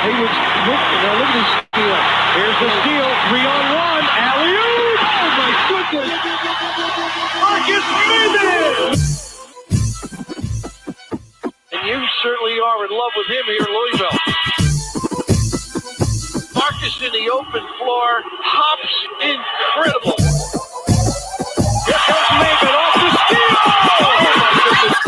He was now look at his steal. Here's the steal. 3-on-1. Alley-oop. Oh my goodness. Marcus Maybin. And you certainly are in love with him here in Louisville. Marcus in the open floor. Hops incredible. Here comes Maybin off the steal. Oh my goodness.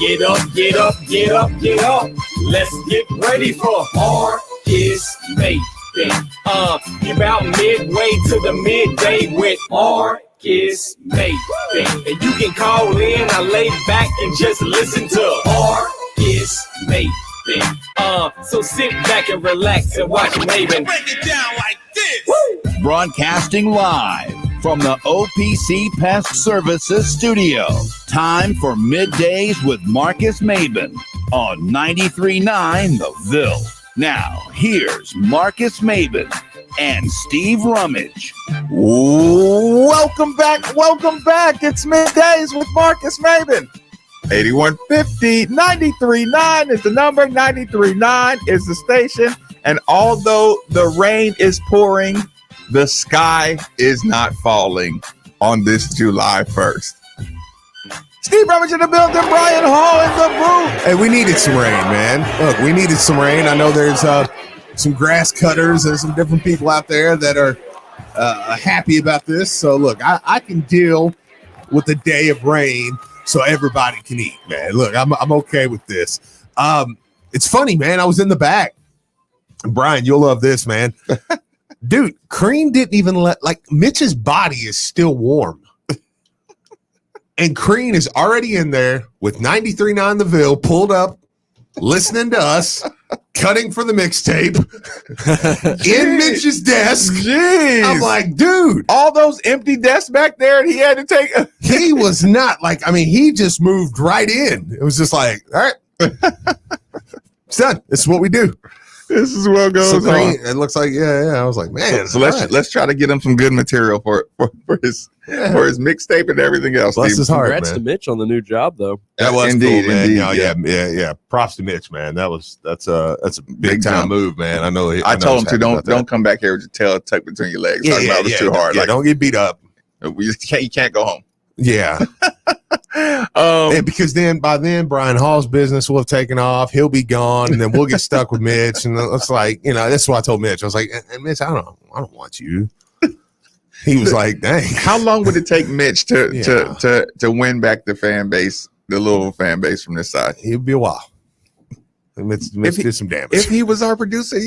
Get up, get up, get up, get up. Let's get ready for Marcus Maybin. You're about midway to the midday with Marcus Maybin. And you can call in, I lay back and just listen to Marcus Maybin. So sit back and relax and watch Maybin. Break it down like this. Woo! Broadcasting live from the OPC Pest Services studio. Time for Middays with Marcus Maybin on 93.9 The Ville. Now, here's Marcus Maybin and Steve Rummage. Welcome back. It's Middays with Marcus Maybin. 8150 93.9 is the number. 93.9 is the station. And although the rain is pouring, the sky is not falling on this July 1st. Steve Rummage in the building, Brian Hall in the booth. Hey, we needed some rain, man. Look, we needed some rain. I know there's some grass cutters and some different people out there that are happy about this. So, look, I can deal with a day of rain so everybody can eat, man. Look, I'm okay with this. It's funny, man. I was in the back. Brian, you'll love this, man. Dude, Crean didn't even Mitch's body is still warm. And Crean is already in there with 93.9 The Ville pulled up, listening to us, cutting for the mixtape in Mitch's desk. Jeez. I'm like, dude. All those empty desks back there, and he had to take He was not he just moved right in. It was just like, all right, son, this is what we do. This is what goes Crean, on. it looks like, yeah. I was like, man. So let's try to get him some good material for his mixtape and everything else. Bless his heart, Congrats man. to Mitch on the new job, though. That was Indeed, cool, man. indeed, Yeah. Props to Mitch, man. That's a big time move, man. I know. I told him to don't come back here with your tail tucked between your legs. Talking about it was too hard. Yeah, don't get beat up. You can't go home. Yeah. And because by then Brian Hall's business will have taken off. He'll be gone, and then we'll get stuck with Mitch. And it's like, that's what I told Mitch. I was like, and Mitch, I don't want you. He was like, dang. How long would it take Mitch to win back the fan base, the Louisville fan base from this side? It'd be a while. Mitch did some damage. If he was our producer,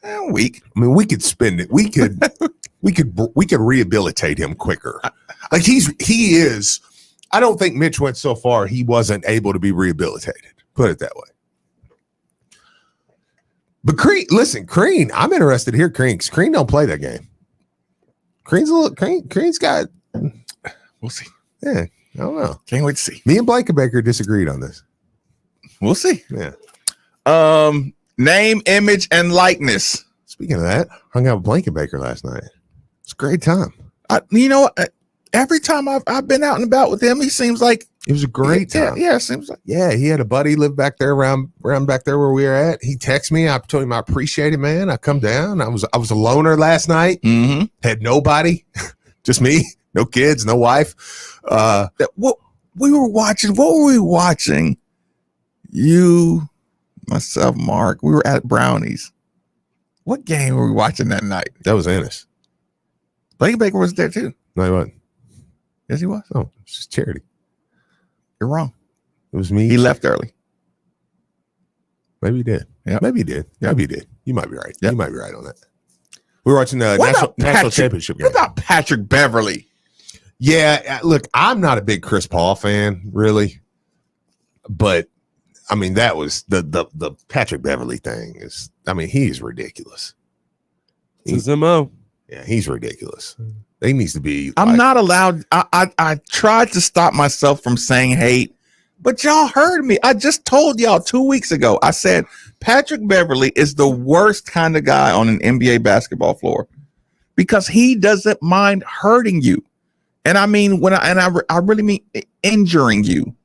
a week. I mean, we could spend it. We could rehabilitate him quicker. Like he is. I don't think Mitch went so far he wasn't able to be rehabilitated. Put it that way. But Crean, I'm interested to hear Crean, because Crean don't play that game. Crean's got. We'll see. Yeah, I don't know. Can't wait to see. Me and Blankenbaker disagreed on this. We'll see. Yeah. Name, image, and likeness. Speaking of that, hung out with Blankenbaker last night. It's a great time. Every time I've been out and about with him, he seems like it was a great time. Yeah, it seems like. Yeah, he had a buddy live back there around back there where we were at. He texted me. I told him I appreciate it, man. I come down. I was a loner last night. Mm-hmm. Had nobody, just me, no kids, no wife. What were we watching? You, myself, Mark. We were at Brownies. What game were we watching that night? That was Ennis. Blake Baker was there too. No, he wasn't. Yes, he was. Oh, it's just charity. You're wrong. It was me. He left early. Maybe he did. Yeah. Maybe he did. Yep. Maybe he did. You might be right. Yep. You might be right on that. We were watching the national championship game. What about Patrick Beverly? Yeah, look, I'm not a big Chris Paul fan, really. But, I mean, that was the Patrick Beverly thing is, I mean, he's ridiculous. It's his MO. Yeah, he's ridiculous. He needs to be. I'm not allowed. I tried to stop myself from saying hate, but y'all heard me. I just told y'all 2 weeks ago. I said Patrick Beverly is the worst kind of guy on an NBA basketball floor because he doesn't mind hurting you, and I mean I really mean injuring you.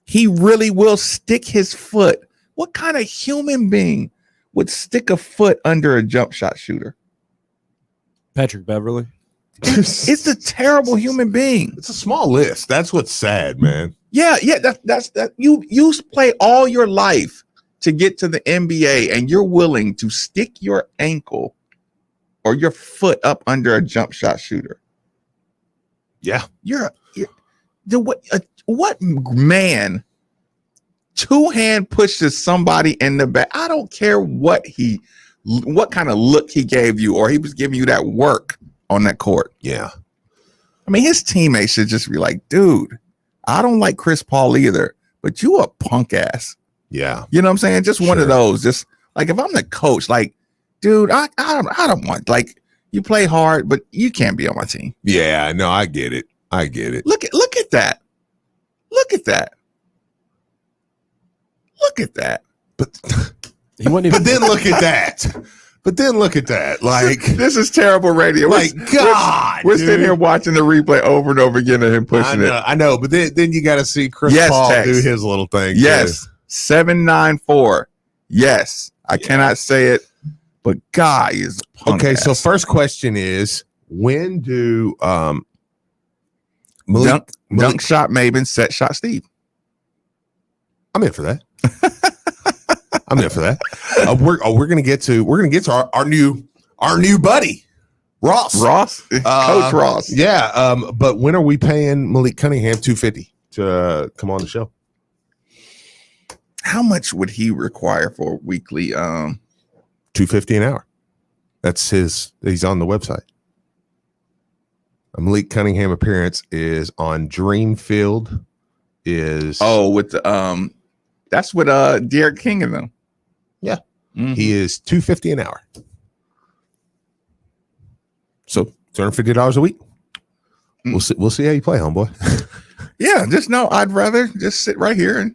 He really will stick his foot What kind of human being would stick a foot under a jump shot shooter? Patrick Beverly. It's a terrible human being. It's a small list. That's what's sad, man. Yeah. That's you play all your life to get to the NBA, and you're willing to stick your ankle or your foot up under a jump shot shooter. Yeah. What man two-hand pushes somebody in the back? I don't care what kind of look he gave you, or he was giving you that work on that court. Yeah. I mean, his teammates should just be like, dude, I don't like Chris Paul either, but you a punk ass. Yeah. You know what I'm saying? Just one of those. Just like, if I'm the coach, like, dude, I don't want, like, you play hard, but you can't be on my team. Yeah, no, I get it. Look at that. Look at that. Look at that. But He wasn't even. but then look at that. But then look at that. Like, This is terrible radio. like God. We're dude. sitting here watching the replay over and over again of him pushing it. I know, but then you got to see Chris Yes, Paul Tex. do his little thing. Yes. 794. Yes. I cannot say it, but guy is a too. punk Okay, ass. so first question is, when do Malik, dunk shot Maven, set shot Steve. I'm in for that. I'm in for that. We're gonna get to our new buddy Ross. Coach Ross. Yeah. But when are we paying Malik Cunningham $250 to come on the show? How much would he require for weekly? $250 an hour. That's he's on the website. A Malik Cunningham appearance is on Dreamfield. With the that's with Derek King and them. Yeah. Mhm. He is $250 an hour. So $250 a week. We'll see how you play, homeboy. Yeah, just know I'd rather just sit right here and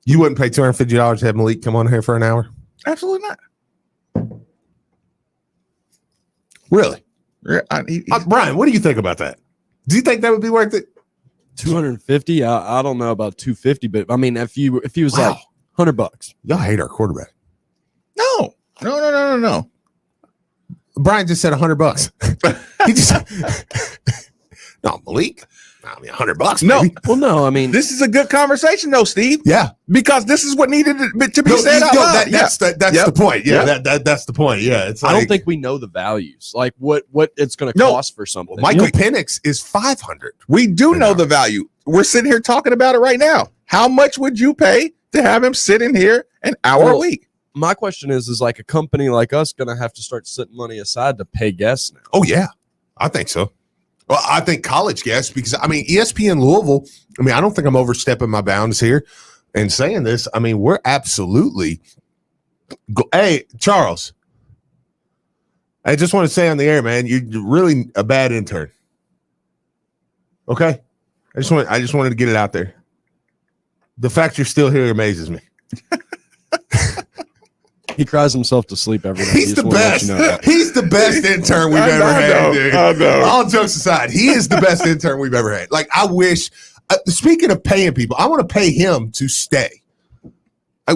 You wouldn't pay $250 to have Malik come on here for an hour? absolutely not. Really? Yeah, Brian, what do you think about that? Do you think that would be worth it? 250. I don't know about 250, but I mean, if he was Wow. like $100, Y'all hate our quarterback. No. Brian just said $100. He just no, Malik. I mean, $100. No. Maybe. well, no, I mean, This is a good conversation, though, Steve, Yeah. because this is what needed to be said out loud. That's Yep. the point. Yeah, that's the point. Yeah, it's I like, don't think we know the values, like what it's going to No. cost for something. Michael You know, Penix is $500. We do An know hour. the value. We're sitting here talking about it right now. How much would you pay to have him sit in here an hour a Well, week? my question is like a company like us going to have to start setting money aside to pay guests now? Oh yeah, I think so. Well, I think college guests, because I mean ESPN Louisville. I mean, I don't think I'm overstepping my bounds here and saying this. I mean, we're absolutely. Hey, Charles. I just want to say on the air, man, you're really a bad intern. Okay, I just wanted to get it out there. The fact you're still here amazes me. He cries himself to sleep every night. He's the best. He's the best intern we've ever had, dude. I know. All jokes aside, he is the best intern we've ever had. Like, I wish. Speaking of paying people, I want to pay him to stay.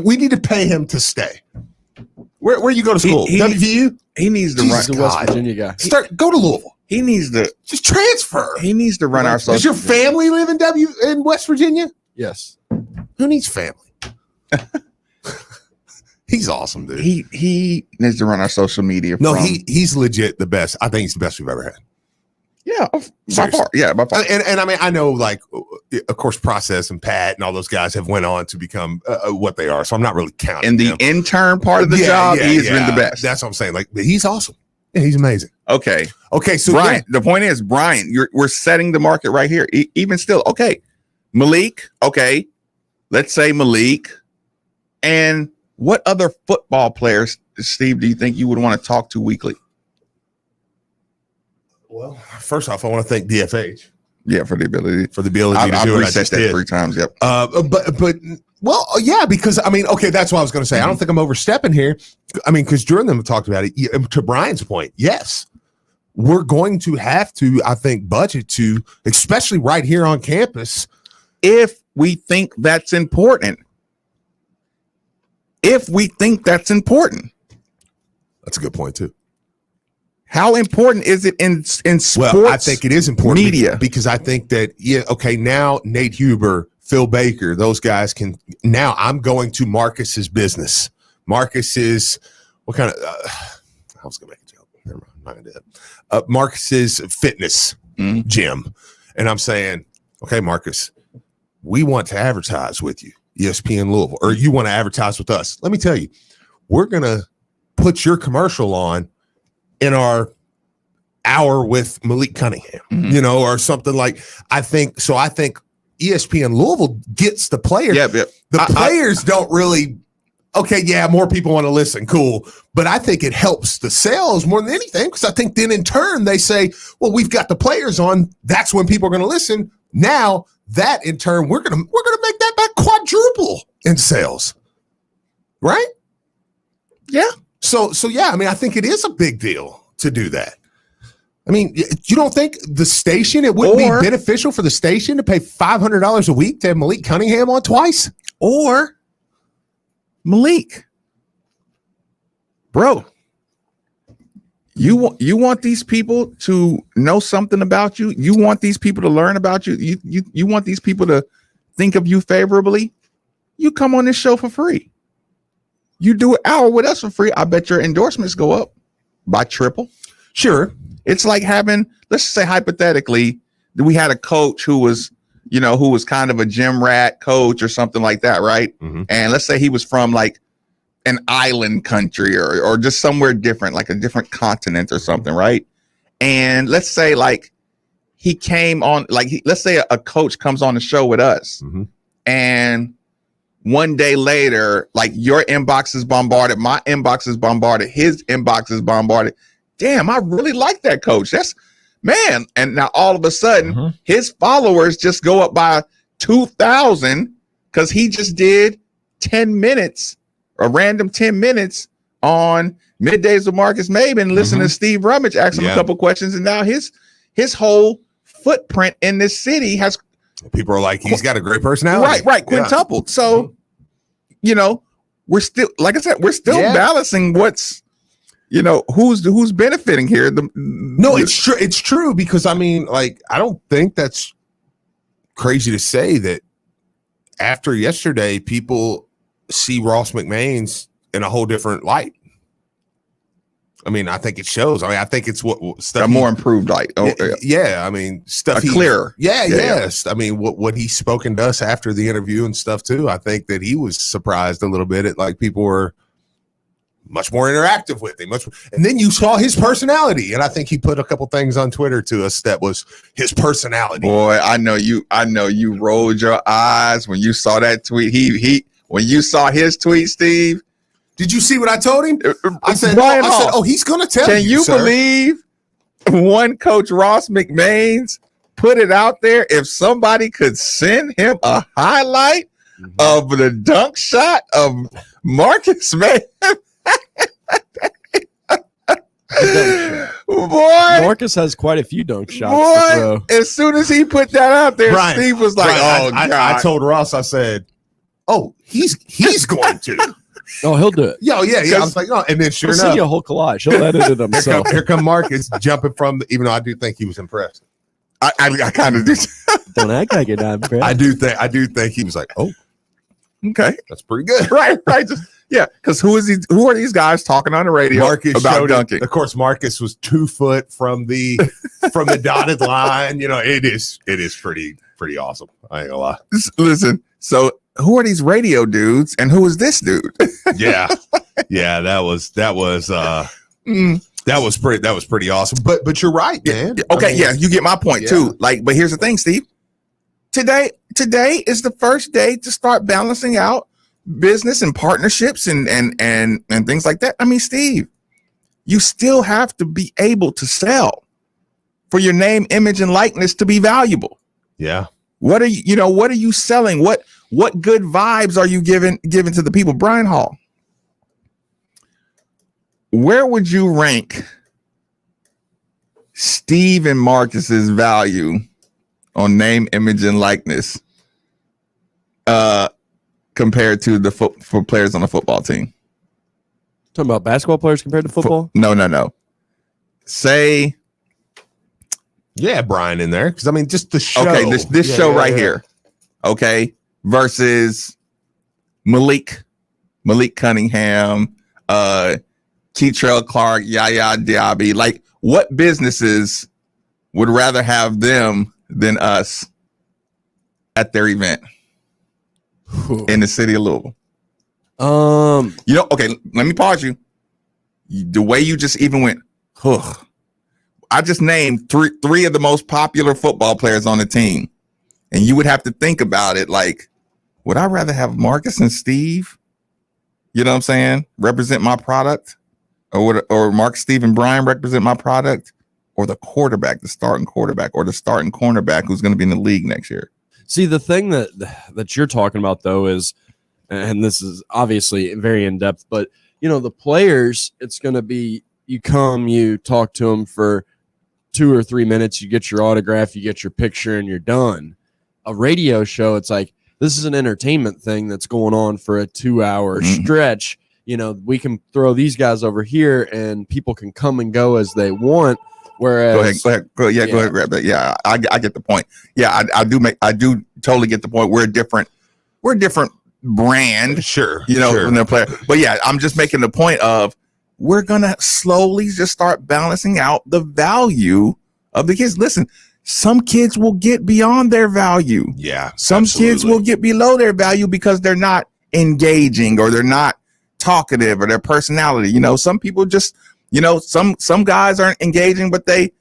We need to pay him to stay. Where you go to school? WVU. He needs to Jesus run. He's a West God. Virginia guy. Go to Louisville. He needs to. Just transfer. He needs to run our social. Does your family live in West Virginia? Yes. Who needs family? He's awesome, dude. He needs to run our social media. No, from- he's legit the best. I think he's the best we've ever had. Yeah, by Seriously. far. Yeah, by far. And I mean, I know, like, of course, Process and Pat and all those guys have went on to become what they are. So I'm not really counting. In the them. intern part of the job, he's been the best. That's what I'm saying. Like, but he's awesome. Yeah, he's amazing. Okay, Okay, so Brian. The point is, Brian, we're setting the market right here. Even still, okay, Malik. Okay, let's say Malik. And what other football players, Steve, do you think you would want to talk to weekly? well, first off, I want to thank DFH Yeah, for the ability. for the ability I've to do it. I reset just that did. 3 times. Yep. But well, yeah, because I mean, okay, that's what I was going to say. I don't think I'm overstepping here. I mean, because during them talked about it. To Brian's point, yes, we're going to have to, I think, budget to, especially right here on campus. If we think that's important. if we think that's important. That's a good point too. How important is it in sports? Well, I think it is important media because I think that now Nate Huber, Phil Baker, those guys can. Now I'm going to Marcus's business. Marcus is what kind of? I was gonna make a joke. Never mind. I'm not gonna do that. Marcus's fitness gym, and I'm saying, okay, Marcus, we want to advertise with you, ESPN Louisville, or you want to advertise with us. Let me tell you, we're gonna put your commercial on in our hour with Malik Cunningham, or something like. I think ESPN Louisville gets the players. Yep. The players don't really. Okay, yeah, more people want to listen. Cool. But I think it helps the sales more than anything, because I think then in turn they say, well, we've got the players on. That's when people are going to listen. Now that in turn, we're gonna make that back quadruple in sales. Right? Yeah. So yeah, I mean, I think it is a big deal to do that. I mean, you don't think the station, it wouldn't be beneficial for the station to pay $500 a week to have Malik Cunningham on twice? Or Malik, bro, you want these people to know something about you. You want these people to learn about you. You want these people to think of you favorably. You come on this show for free. You do an hour with us for free. I bet your endorsements go up by triple. Sure. It's like having, let's say hypothetically, we had a coach who was kind of a gym rat coach or something like that, right? Mm-hmm. And let's say he was from like an island country or just somewhere different, like a different continent or something, right? And let's say like he came on, like let's say a coach comes on the show with us, and one day later, like your inbox is bombarded, my inbox is bombarded, his inbox is bombarded. Damn, I really like that coach. That's man. And now all of a sudden his followers just go up by 2,000 because he just did 10 minutes, a random 10 minutes on Middays with Marcus Maben, listen to Steve Rummage, ask him a couple questions. And now his whole footprint in this city has, people are like, he's got a great personality. Right. Quintupled. So, we're still, like I said, we're still balancing what's, who's benefiting here. No, it's true. It's true because I mean, like, I don't think that's crazy to say that after yesterday, people see Ross McMains in a whole different light. I mean, I think it shows. I mean, I think it's what stuff a more improved light. Yeah, I mean, stuff clearer. Yes. I mean, what he's spoken to us after the interview and stuff too. I think that he was surprised a little bit at like people were much more interactive with him. And then you saw his personality, and I think he put a couple things on Twitter to us that was his personality. Boy, I know you rolled your eyes when you saw that tweet. When you saw his tweet, Steve. Did you see what I told him? I said, he's going to tell you. Can you believe one coach Ross McMains put it out there? If somebody could send him a highlight of the dunk shot of Marcus Maben. Boy, Marcus has quite a few dunk shots. Boy, as soon as he put that out there, Brian, Steve was like, Brian, God. I told Ross, I said, he's going to. Oh, he'll do it. Yeah. I was like, and then sure enough, send you a whole collage. He'll edit it himself. Here come Marcus jumping from even though I do think he was impressed. I kind of do. Don't act like you're not impressed. I do think he was like, oh, okay, that's pretty good. Right. Because who are these guys talking on the radio Marcus about dunking? Of course, Marcus was 2 foot from the dotted line. It is pretty awesome. I ain't gonna lie. Listen, so who are these radio dudes and who is this dude? Yeah, that was pretty awesome. But you're right, man. Okay, you get my point too. Like, but here's the thing, Steve. Today is the first day to start balancing out business and partnerships and things like that. I mean, Steve, you still have to be able to sell for your name, image, and likeness to be valuable. Yeah. What are you selling? What good vibes are you giving to the people? Brian Hall, where would you rank Steve and Marcus's value on name, image, and likeness compared to for players on the football team? Talking about basketball players compared to football? No. Say, Brian in there because I mean, just the show. okay, this show right here, okay, versus Malik Cunningham, Keitrell Clark, Yaya Diaby. Like, what businesses would rather have them than us at their event in the city of Louisville? Okay, let me pause you. The way you just even went, I just named three of the most popular football players on the team, and you would have to think about it. Like, would I rather have Marcus and Steve? You know what I'm saying? Represent my product, or Mark, Steve, and Brian represent my product, or the quarterback, the starting quarterback, or the starting cornerback who's going to be in the league next year. See, the thing that you're talking about though is, and this is obviously very in depth, but the players, it's going to be you talk to them for 2 or 3 minutes, you get your autograph, you get your picture, and you're done. A radio show, it's like this is an entertainment thing that's going on for a 2-hour stretch. We can throw these guys over here, and people can come and go as they want. Whereas, go ahead, grab that. Yeah, I get the point. Yeah, I do totally get the point. We're a different brand, sure. From their player. But yeah, I'm just making the point of we're gonna slowly just start balancing out the value of the kids. Listen, some kids will get beyond their value. Yeah, some kids will get below their value because they're not engaging or they're not talkative or their personality. Some people just. Some guys aren't engaging, but they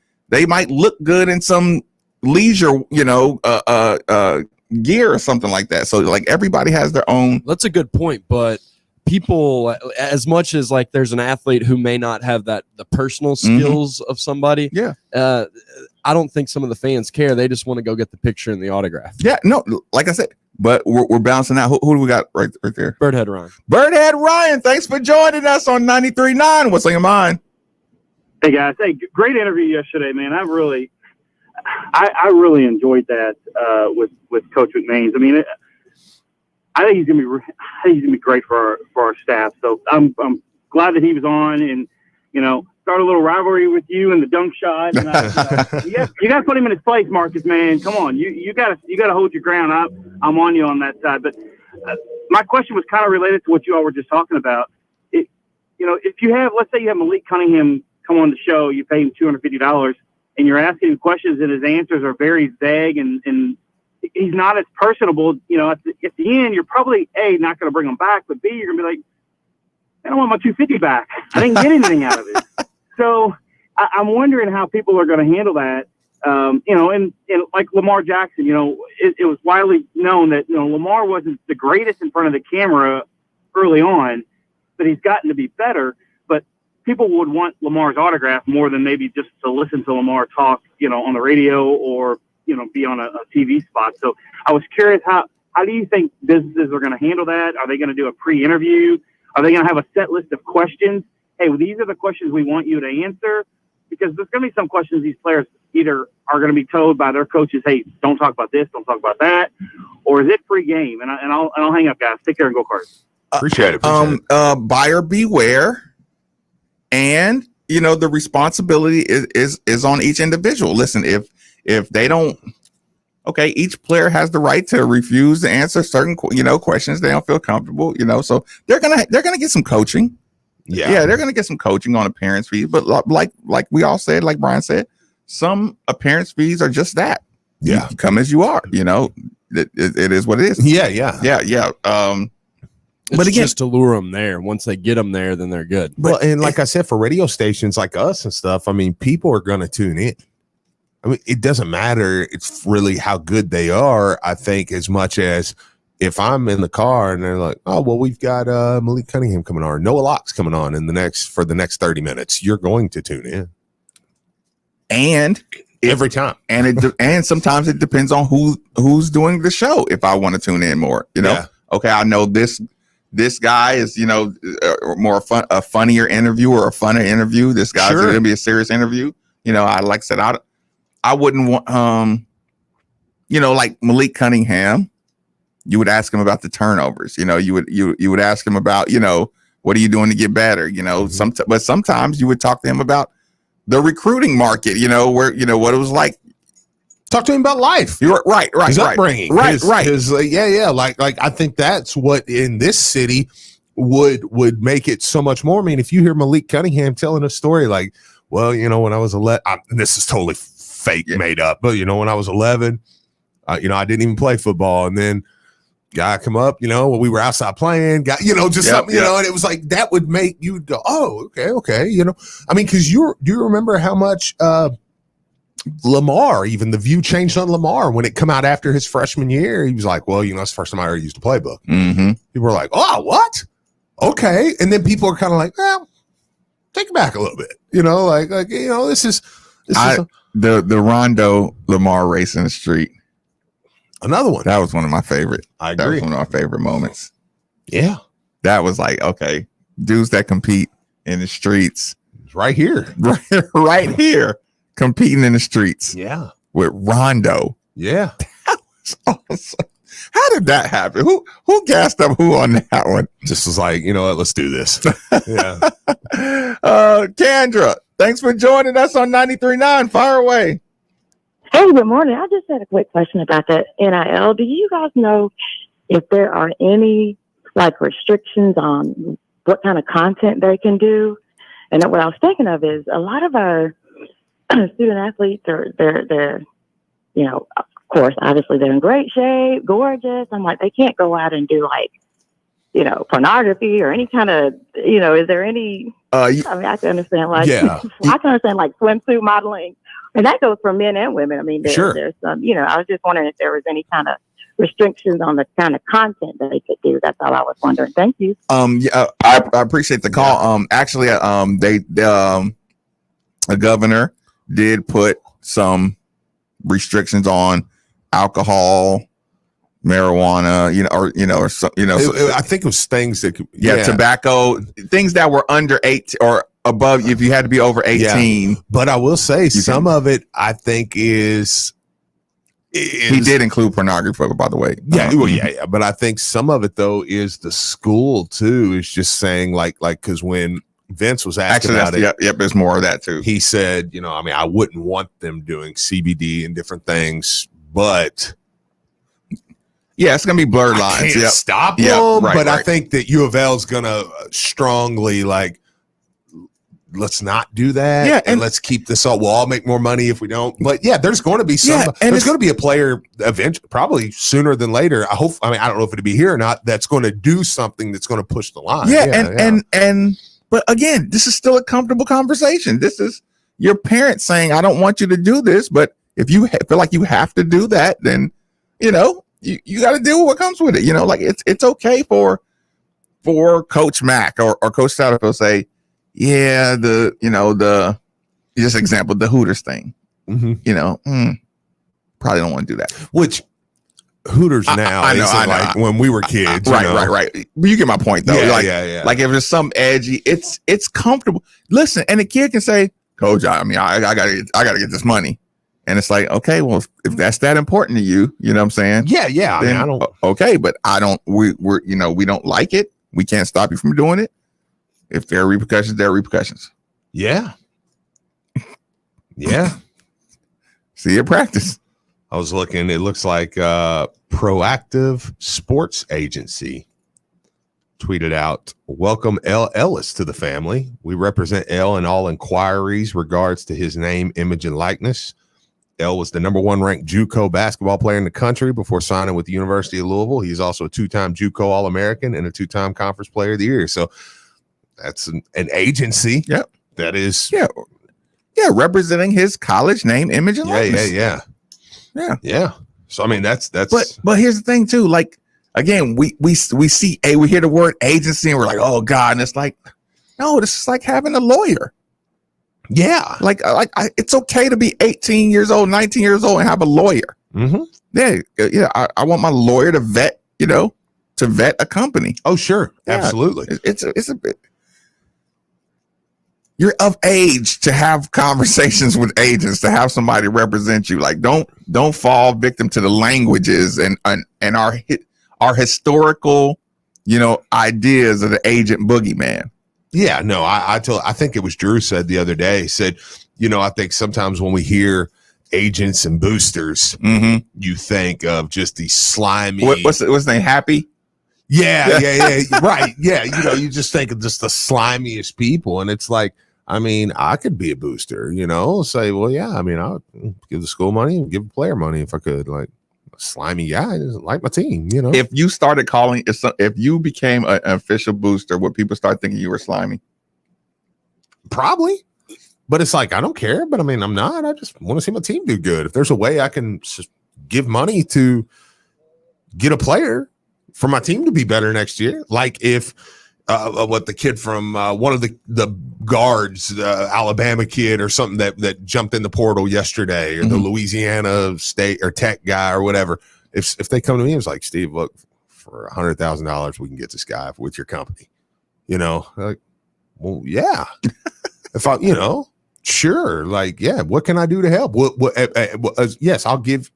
might look good in some leisure, gear or something like that. So like everybody has their own. That's a good point, but people, as much as like there's an athlete who may not have the personal skills of somebody. Yeah. I don't think some of the fans care. They just want to go get the picture and the autograph. Yeah. No, like I said, but we're bouncing out. Who do we got right there? Birdhead Ryan. Birdhead Ryan. Thanks for joining us on 93.9. What's on your mind? Hey guys, great interview yesterday, man. I really enjoyed that with Coach McMains. I mean, I think he's gonna be great for our staff. So I'm glad that he was on, and start a little rivalry with you and the dunk shot. And you got to put him in his place, Marcus. Man, come on, you got to hold your ground. I'm on you on that side. But my question was kind of related to what you all were just talking about. If you have, let's say you have Malik Cunningham come on the show, you pay him $250, and you're asking him questions, and his answers are very vague, and he's not as personable. At the end, you're probably not going to bring him back, but B, you're going to be like, I don't want my $250 back. I didn't get anything out of it. So I'm wondering how people are going to handle that. And like Lamar Jackson, it was widely known that Lamar wasn't the greatest in front of the camera early on, but he's gotten to be better. But people would want Lamar's autograph more than maybe just to listen to Lamar talk, on the radio or, be on a TV spot. So I was curious, how do you think businesses are going to handle that? Are they going to do a pre-interview? Are they going to have a set list of questions? Hey, well, these are the questions we want you to answer. Because there's going to be some questions these players either are going to be told by their coaches, hey, don't talk about this, don't talk about that. Or is it free game? And I'll hang up, guys. Take care and go Cards. Appreciate it. Buyer beware. And, the responsibility is on each individual. Listen, if they don't, okay, each player has the right to refuse to answer certain, questions they don't feel comfortable, so they're going to get some coaching. Yeah, they're going to get some coaching on appearance fees. But like we all said, like Brian said, some appearance fees are just that. Yeah. You come as you are, it is what it is. Yeah. But again, just to lure them there. Once they get them there, then they're good. Well, and like I said, for radio stations like us and stuff, I mean, people are going to tune in. I mean, it doesn't matter. It's really how good they are, I think, as much as if I'm in the car and they're like, oh, well, we've got Malik Cunningham coming on, or Noah Locke's coming on for the next 30 minutes, you're going to tune in. And every time. And sometimes it depends on who's doing the show. If I want to tune in more, okay, I know this guy is, a funnier interview or a funner interview. This guy's going to be a serious interview. Like I said, I wouldn't want, like Malik Cunningham. you would ask him about the turnovers. You would ask him about, what are you doing to get better? But sometimes you would talk to him about the recruiting market, where, what it was like. Talk to him about life. You're right. His upbringing. Right. Like I think that's what in this city would make it so much more. I mean, if you hear Malik Cunningham telling a story like, well, when I was 11, this is totally fake, made up, but when I was 11, I didn't even play football, and then guy come up, when we were outside playing, something, and it was like that would make you go, oh, okay, I mean, because do you remember how much Lamar, even the view changed on Lamar when it come out after his freshman year? He was like, well, it's the first time I ever used a playbook. Mm-hmm. People were like, oh, what? Okay, and then people are kind of like, well, take it back a little bit, this is the Rondo Lamar race in the street. Another one. That was one of my favorite. I agree. That was one of my favorite moments. Yeah. That was like, okay, dudes that compete in the streets. Right here. Right here. Competing in the streets. Yeah. With Rondo. Yeah. That was awesome. How did that happen? Who gassed up who on that one? Just was like, you know what, let's do this. Yeah. Kendra, thanks for joining us on 93.9. Fire away. Hey, good morning. I just had a quick question about that NIL. Do you guys know if there are any restrictions on what kind of content they can do? And what I was thinking of is a lot of our student athletes they're of course, obviously they're in great shape, gorgeous. I'm like, they can't go out and do pornography or any kind of, is there any, I can understand I can understand swimsuit modeling. And that goes for men and women. I mean, there's some, I was just wondering if there was any kind of restrictions on the kind of content that they could do. That's all I was wondering. Thank you. I appreciate the call. Actually, the governor did put some restrictions on alcohol, marijuana, I think it was things that tobacco, things that were under 8 or above. If you had to be over 18. Yeah. But I will say some of it I think is he did include pornography, by the way. Yeah. But I think some of it though is the school too is just saying because when Vince was asked about it, there's more of that too. He said, I wouldn't want them doing CBD and different things, but it's gonna be blurred lines. Can't stop them, but I think that U of L is gonna strongly let's not do that. Yeah, and let's keep this up. We'll all make more money if we don't. But there's going to be some. And there's going to be a player eventually, probably sooner than later. I don't know if it'll be here or not. That's going to do something that's going to push the line. But again, this is still a comfortable conversation. This is your parents saying, "I don't want you to do this," but if you feel like you have to do that, then you got to deal with what comes with it. It's okay for Coach Mack or Coach Satterfield say, the just example, the Hooters thing, probably don't want to do that. Which Hooters now I know. When we were kids. Right. You get my point though. Yeah. Like if there's some edgy, it's comfortable. Listen, and the kid can say, Coach, I gotta get this money. And it's like, okay, well, if that's that important to you, you know what I'm saying? Yeah. Then, I don't. Okay, but we don't like it. We can't stop you from doing it. If there are repercussions, there are repercussions. Yeah. See you practice. I was looking. It looks like Proactive Sports Agency tweeted out, "Welcome L. Ellis to the family. We represent L in all inquiries regards to his name, image, and likeness. L was the number 1 ranked JUCO basketball player in the country before signing with the University of Louisville. He's also a 2-time JUCO All-American and a 2-time Conference Player of the Year." So that's an agency. Yep. That is. Yeah. Representing his college name, image, and likeness. Yeah. So I mean, that's. But here's the thing too. Like again, we see we hear the word agency and we're like, oh God, and it's like, no, this is like having a lawyer. Yeah. It's okay to be 18 years old, 19 years old, and have a lawyer. Mm-hmm. Yeah. I want my lawyer to vet a company. Oh, sure. Yeah. Absolutely. It's a bit. You're of age to have conversations with agents, to have somebody represent you. Like, don't fall victim to the languages and our historical, ideas of the agent boogeyman. Yeah, no, I think it was Drew said the other day, said, I think sometimes when we hear agents and boosters, you think of just these slimy. What's his name? Happy? Yeah, right. Yeah, you just think of just the slimiest people, and it's like, I mean, I could be a booster, say, well, yeah, I mean, I'll give the school money and give the player money if I could. Like, a slimy guy doesn't like my team, If you started calling, if you became an official booster, would people start thinking you were slimy? Probably. But it's like, I don't care. But I mean, I'm not. I just want to see my team do good. If there's a way I can just give money to get a player for my team to be better next year, like if what the kid from one of the guards, Alabama kid or something that jumped in the portal yesterday, or the Louisiana State or Tech guy or whatever. If they come to me and it's like, Steve, look, for $100,000 we can get this guy with your company. Like, well, yeah. If I, sure, like, yeah, what can I do to help? Yes, I'll give.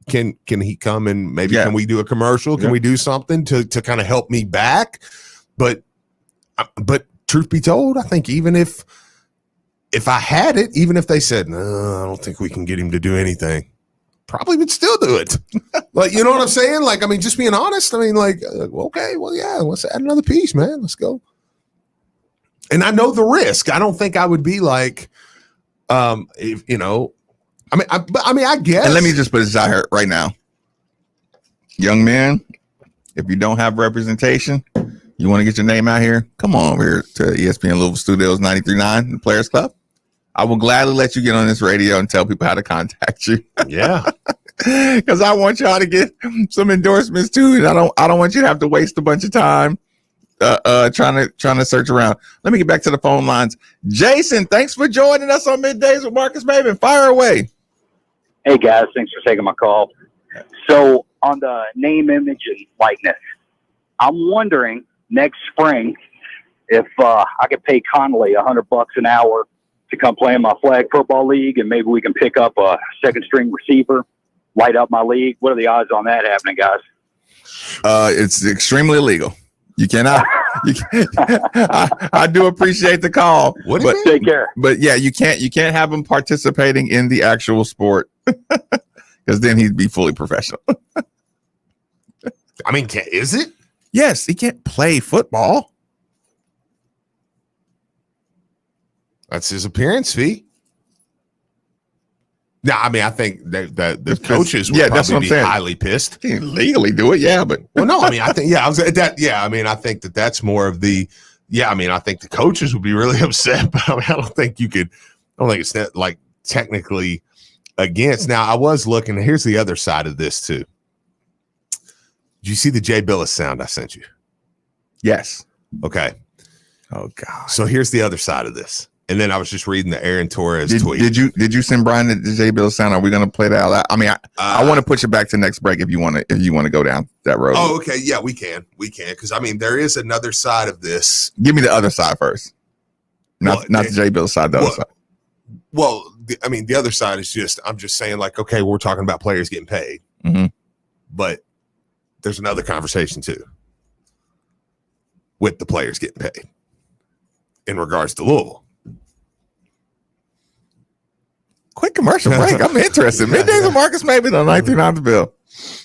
Can he come and maybe can we do a commercial? Can we do something to kind of help me back? But truth be told, I think even if I had it, even if they said, no, I don't think we can get him to do anything, probably would still do it. Like, you know what I'm saying? Like, I mean, just being honest. I mean, like, okay, well, yeah, let's add another piece, man. Let's go. And I know the risk. I don't think I would be like, if I guess. And let me just put this out here right now. Young man, if you don't have representation, you want to get your name out here, come on over here to ESPN Louisville Studios 93.9, the Players Club. I will gladly let you get on this radio and tell people how to contact you. Yeah. Because I want y'all to get some endorsements too. And I don't want you to have to waste a bunch of time trying to search around. Let me get back to the phone lines. Jason, thanks for joining us on Middays with Marcus Maven. Fire away. Hey guys, thanks for taking my call. So on the name, image, and likeness, I'm wondering next spring if I could pay Connolly $100 an hour to come play in my flag football league, and maybe we can pick up a second string receiver, light up my league. What are the odds on that happening, guys? It's extremely illegal. You cannot. I do appreciate the call. Take care. But yeah, you can't have him participating in the actual sport because then he'd be fully professional. I mean, is it? Yes, he can't play football. That's his appearance fee. No, I mean, I think that the coaches would probably be highly pissed. He can legally do it, yeah, but well, no, I mean, I think I mean, I think that's more of the I mean, I think the coaches would be really upset, but I mean, I don't think it's not, like technically against. Now, I was looking. Here's the other side of this too. Did you see the Jay Billis sound I sent you? Yes. Okay. Oh God. So here's the other side of this. And then I was just reading the Aaron Torres tweet. Did you send Brian the Jay Billis sound? Are we going to play that out loud? I mean, I want to push it back to next break if you want to go down that road. Oh, okay. Yeah, we can. Because I mean, there is another side of this. Give me the other side first. Not the Jay Billis side. The other side. Well, I mean, the other side is just, I'm just saying, like, okay, we're talking about players getting paid, but there's another conversation too with the players getting paid in regards to Louisville. Quick commercial break. I'm interested. Middays with Marcus Maven on 19 the Bill.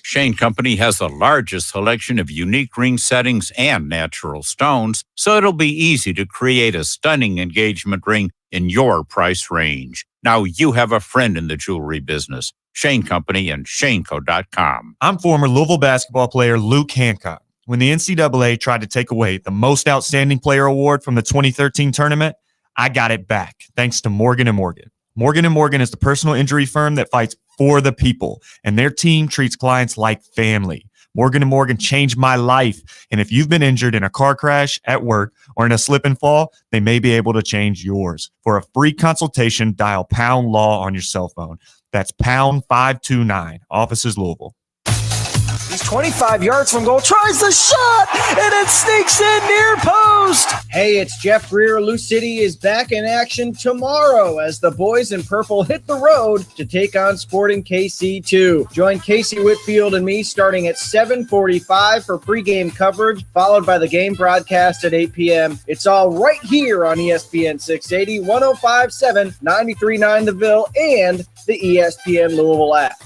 Shane Company has the largest selection of unique ring settings and natural stones, so it'll be easy to create a stunning engagement ring in your price range. Now you have a friend in the jewelry business. Shane Company and ShaneCo.com. I'm former Louisville basketball player Luke Hancock. When the NCAA tried to take away the Most Outstanding Player Award from the 2013 tournament, I got it back thanks to Morgan & Morgan. Morgan & Morgan is the personal injury firm that fights for the people, and their team treats clients like family. Morgan & Morgan changed my life, and if you've been injured in a car crash, at work, or in a slip and fall, they may be able to change yours. For a free consultation, dial pound law on your cell phone. That's pound 529, offices Louisville. These 25 yards from goal, tries the shot, and it sneaks in near post. Hey, it's Jeff Greer. Lou City is back in action tomorrow as the boys in purple hit the road to take on Sporting KC2. Join Casey Whitfield and me starting at 7:45 for pregame coverage, followed by the game broadcast at 8 p.m. It's all right here on ESPN 680, 105.7, 93.9 The Ville, and the ESPN Louisville app.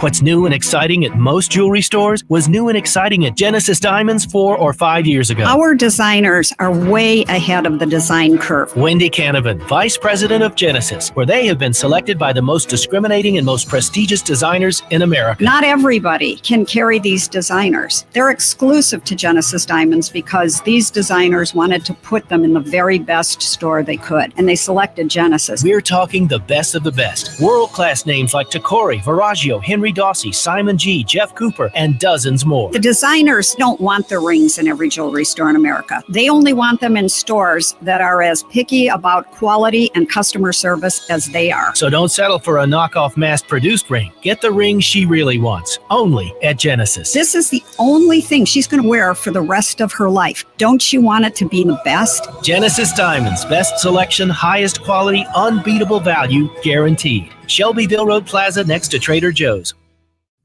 What's new and exciting at most jewelry stores was new and exciting at Genesis Diamonds 4 or 5 years ago. Our designers are way ahead of the design curve. Wendy Canavan, Vice President of Genesis, where they have been selected by the most discriminating and most prestigious designers in America. Not everybody can carry these designers. They're exclusive to Genesis Diamonds because these designers wanted to put them in the very best store they could, and they selected Genesis. We're talking the best of the best. World-class names like Tacori, Viraggio, Henry Dawsey, Simon G., Jeff Cooper, and dozens more. The designers don't want their rings in every jewelry store in America. They only want them in stores that are as picky about quality and customer service as they are. So don't settle for a knockoff mass-produced ring. Get the ring she really wants, only at Genesis. This is the only thing she's going to wear for the rest of her life. Don't you want it to be the best? Genesis Diamonds, best selection, highest quality, unbeatable value, guaranteed. Shelbyville Road Plaza next to Trader Joe's.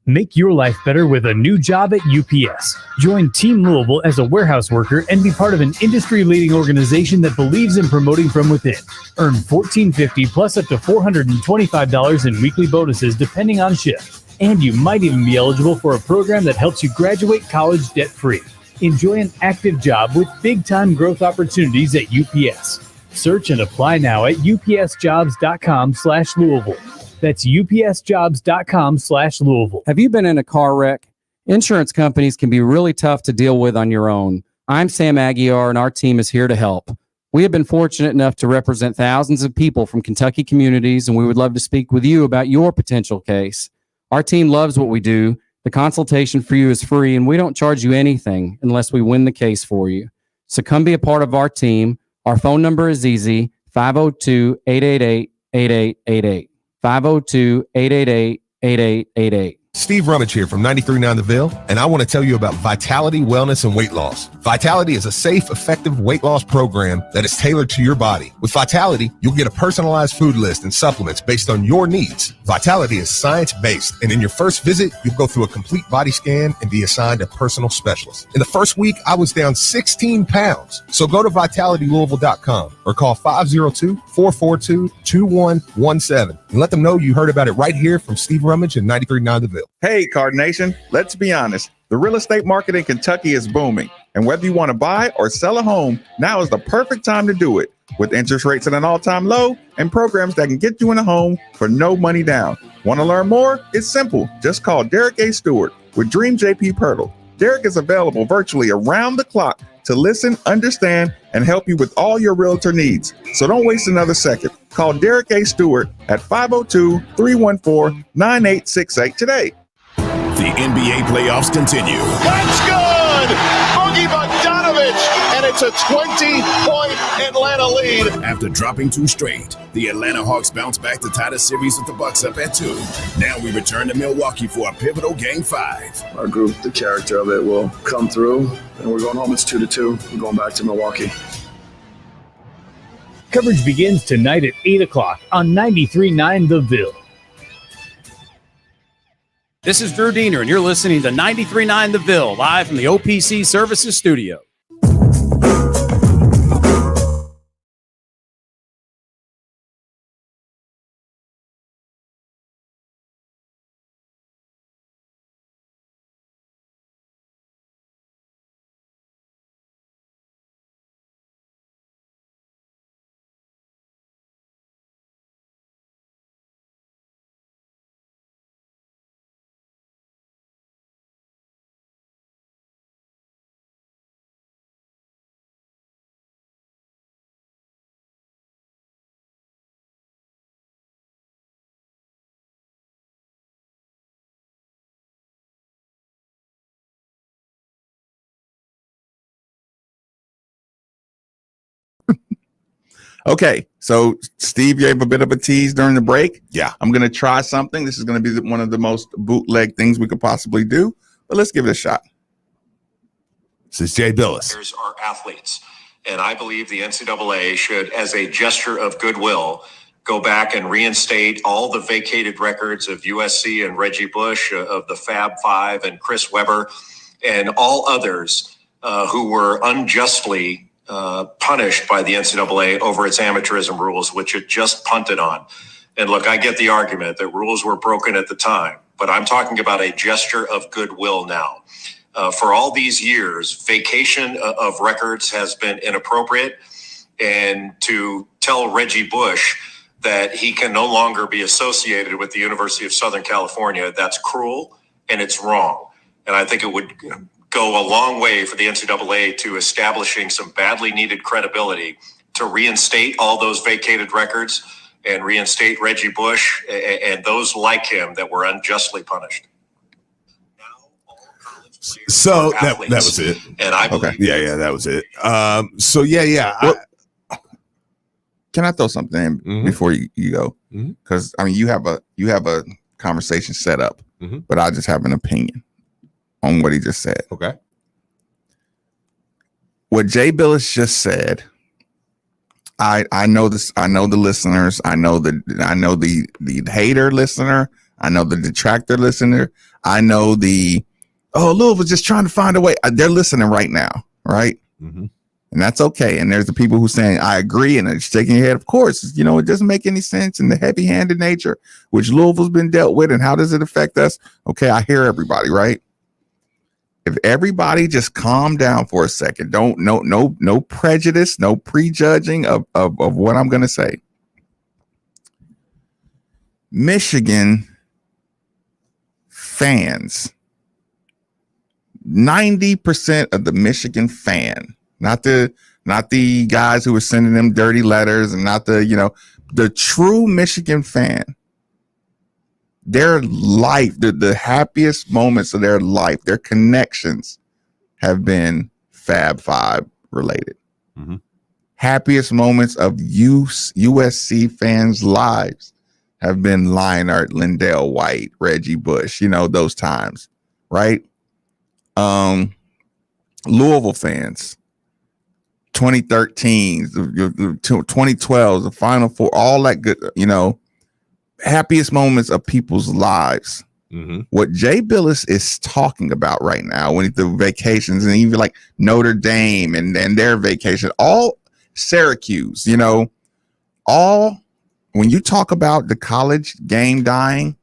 Make your life better with a new job at UPS. Join Team Louisville as a warehouse worker and be part of an industry-leading organization that believes in promoting from within. Earn $14.50 plus up to $425 in weekly bonuses depending on shift. And you might even be eligible for a program that helps you graduate college debt-free. Enjoy an active job with big-time growth opportunities at UPS. Search and apply now at upsjobs.com/Louisville. That's upsjobs.com/Louisville. Have you been in a car wreck? Insurance companies can be really tough to deal with on your own. I'm Sam Aguiar, and our team is here to help. We have been fortunate enough to represent thousands of people from Kentucky communities, and we would love to speak with you about your potential case. Our team loves what we do. The consultation for you is free, and we don't charge you anything unless we win the case for you. So come be a part of our team. Our phone number is easy, 502-888-8888. 502-888-8888. Steve Rummage here from 93.9 The Ville, and I want to tell you about Vitality Wellness and Weight Loss. Vitality is a safe, effective weight loss program that is tailored to your body. With Vitality, you'll get a personalized food list and supplements based on your needs. Vitality is science-based, and in your first visit, you'll go through a complete body scan and be assigned a personal specialist. In the first week, I was down 16 pounds. So go to vitalitylouisville.com or call 502-442-2117 and let them know you heard about it right here from Steve Rummage and 93.9 The Ville. Hey, Card Nation, let's be honest. The real estate market in Kentucky is booming. And whether you want to buy or sell a home, now is the perfect time to do it. With interest rates at an all-time low and programs that can get you in a home for no money down. Want to learn more? It's simple. Just call Derek A. Stewart with Dream JP Pirtle. Derek is available virtually around the clock to listen, understand, and help you with all your realtor needs. So don't waste another second. Call Derek A. Stewart at 502-314-9868 today. The NBA playoffs continue. That's good! Boogie Bogdanovich, and it's a 20-point Atlanta lead. After dropping 2 straight, the Atlanta Hawks bounce back to tie the series with the Bucks up at 2. Now we return to Milwaukee for a pivotal Game 5. Our group, the character of it will come through, and we're going home. It's 2-2. We're going back to Milwaukee. Coverage begins tonight at 8 o'clock on 93.9 The Ville. This is Drew Diener, and you're listening to 93.9 The Ville, live from the OPC Services Studio. Okay, so Steve gave a bit of a tease during the break. Yeah. I'm going to try something. This is going to be one of the most bootleg things we could possibly do, but let's give it a shot. This is Jay Billis. Are athletes, and I believe the NCAA should, as a gesture of goodwill, go back and reinstate all the vacated records of USC and Reggie Bush, of the Fab Five and Chris Webber, and all others who were unjustly punished by the NCAA over its amateurism rules, which it just punted on. And look, I get the argument that rules were broken at the time, but I'm talking about a gesture of goodwill now. For all these years, vacation of records has been inappropriate. And to tell Reggie Bush that he can no longer be associated with the University of Southern California, that's cruel and it's wrong. And I think it would go a long way for the NCAA to establishing some badly needed credibility to reinstate all those vacated records and reinstate Reggie Bush and those like him that were unjustly punished. So that was it. And I believe yeah, that was it. So yeah. Can I throw something in before you go? Because I mean, you have a conversation set up, but I just have an opinion on what he just said. Okay. What Jay Billis just said, I know this. I know the listeners. I know the hater listener. I know the detractor listener. I know the Louisville's just trying to find a way. They're listening right now, right? And that's okay. And there's the people who saying, I agree, and they're shaking your head. Of course, it doesn't make any sense. And the heavy-handed nature, which Louisville's been dealt with, and how does it affect us? Okay, I hear everybody, right? If everybody just calm down for a second, no prejudice, no prejudging of what I'm gonna say. Michigan fans, 90% of the Michigan fan, not the guys who were sending them dirty letters, and not the true Michigan fan, their life, the happiest moments of their life, their connections have been Fab Five related. Happiest moments of USC fans' lives have been Leinart, Lindell White, Reggie Bush, those times, right? Louisville fans, 2013, 2012, the Final Four, all that good, happiest moments of people's lives. What Jay Billis is talking about right now, when the vacations, and even like Notre Dame and their vacation, all Syracuse, all when you talk about the college game dying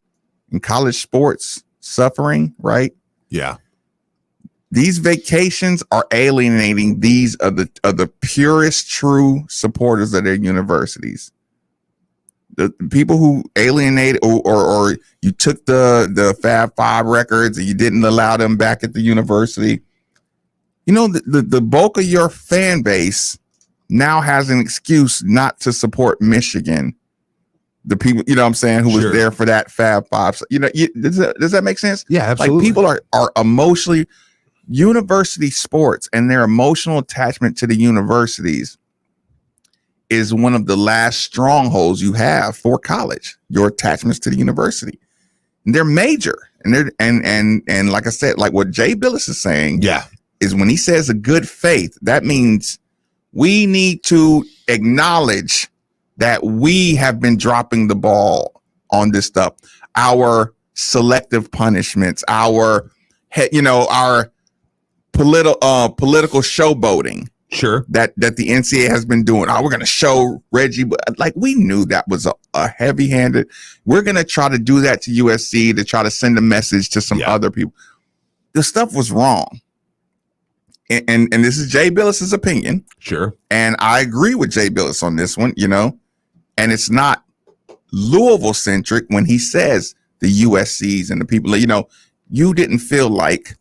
and college sports suffering, right? Yeah. These vacations are alienating these are the purest true supporters of their universities. The people who alienated or you took the Fab Five records and you didn't allow them back at the university. The bulk of your fan base now has an excuse not to support Michigan. The people, what I'm saying, who was there for that Fab Five. Does that make sense? Yeah, absolutely. Like people are emotionally, university sports and their emotional attachment to the universities is one of the last strongholds you have for college, your attachments to the university. And they're major. And they're and like I said, like what Jay Billis is saying, is when he says a good faith, that means we need to acknowledge that we have been dropping the ball on this stuff. Our selective punishments, our political showboating. Sure. That the NCAA has been doing. We're going to show Reggie. Like, we knew that was a heavy-handed. We're going to try to do that to USC to try to send a message to some other people. The stuff was wrong. And this is Jay Billis's opinion. Sure. And I agree with Jay Billis on this one, and it's not Louisville centric when he says the USCs and the people, you didn't feel like,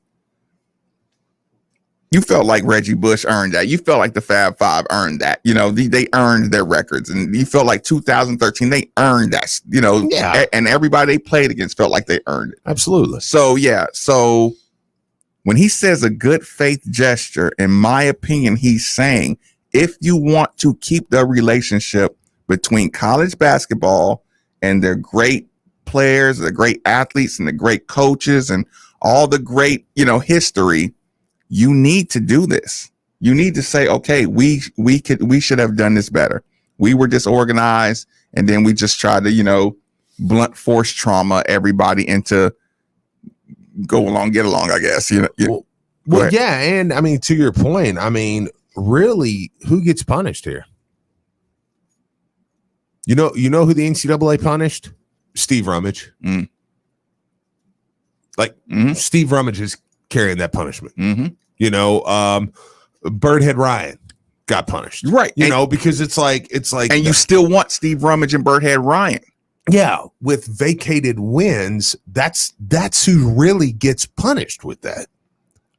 you felt like Reggie Bush earned that. You felt like the Fab Five earned that. They earned their records, and you felt like 2013 they earned that. And everybody they played against felt like they earned it. Absolutely. So when he says a good faith gesture, in my opinion, he's saying if you want to keep the relationship between college basketball and their great players, the great athletes, and the great coaches, and all the great, history, you need to do this. You need to say, okay, we should have done this better. We were disorganized, and then we just tried to, blunt force trauma everybody into go along, get along, I guess. Well, yeah, and I mean, to your point, I mean, really, who gets punished here? You know who the NCAA punished? Steve Rummage. Steve Rummage is carrying that punishment. Birdhead Ryan got punished, right? Because it's like, and you still want Steve Rummage and Birdhead Ryan. Yeah, with vacated wins, that's who really gets punished with that.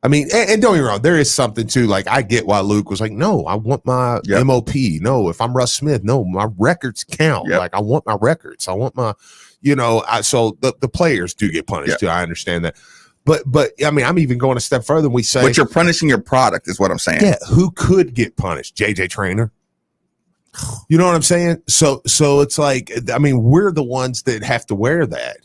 I mean, and don't get me wrong, there is something too. Like, I get why Luke was like, no, I want my MOP. No, if I'm Russ Smith, no, my records count. Like, I want my records. I want my, so the players do get punished too. I understand that. But I mean, I'm even going a step further. We say, but you're punishing your product, is what I'm saying. Yeah, who could get punished? JJ Traynor. You know what I'm saying? So it's like, I mean, we're the ones that have to wear that,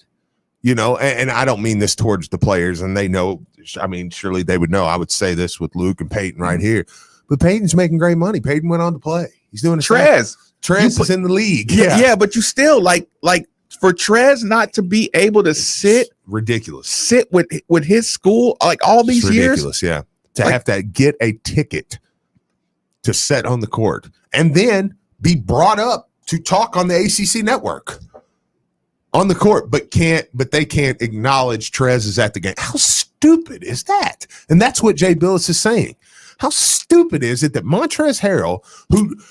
and I don't mean this towards the players, and they know. I mean, surely they would know. I would say this with Luke and Peyton right here, but Peyton's making great money. Peyton went on to play. He's doing a Trez is in the league. Yeah, but you still like for Trez not to be able to sit with his school like all these years. Ridiculous, yeah. To have to get a ticket to set on the court and then be brought up to talk on the ACC network on the court, but they can't acknowledge Trez is at the game. How stupid is that? And that's what Jay Billis is saying. How stupid is it that Montrezl Harrell,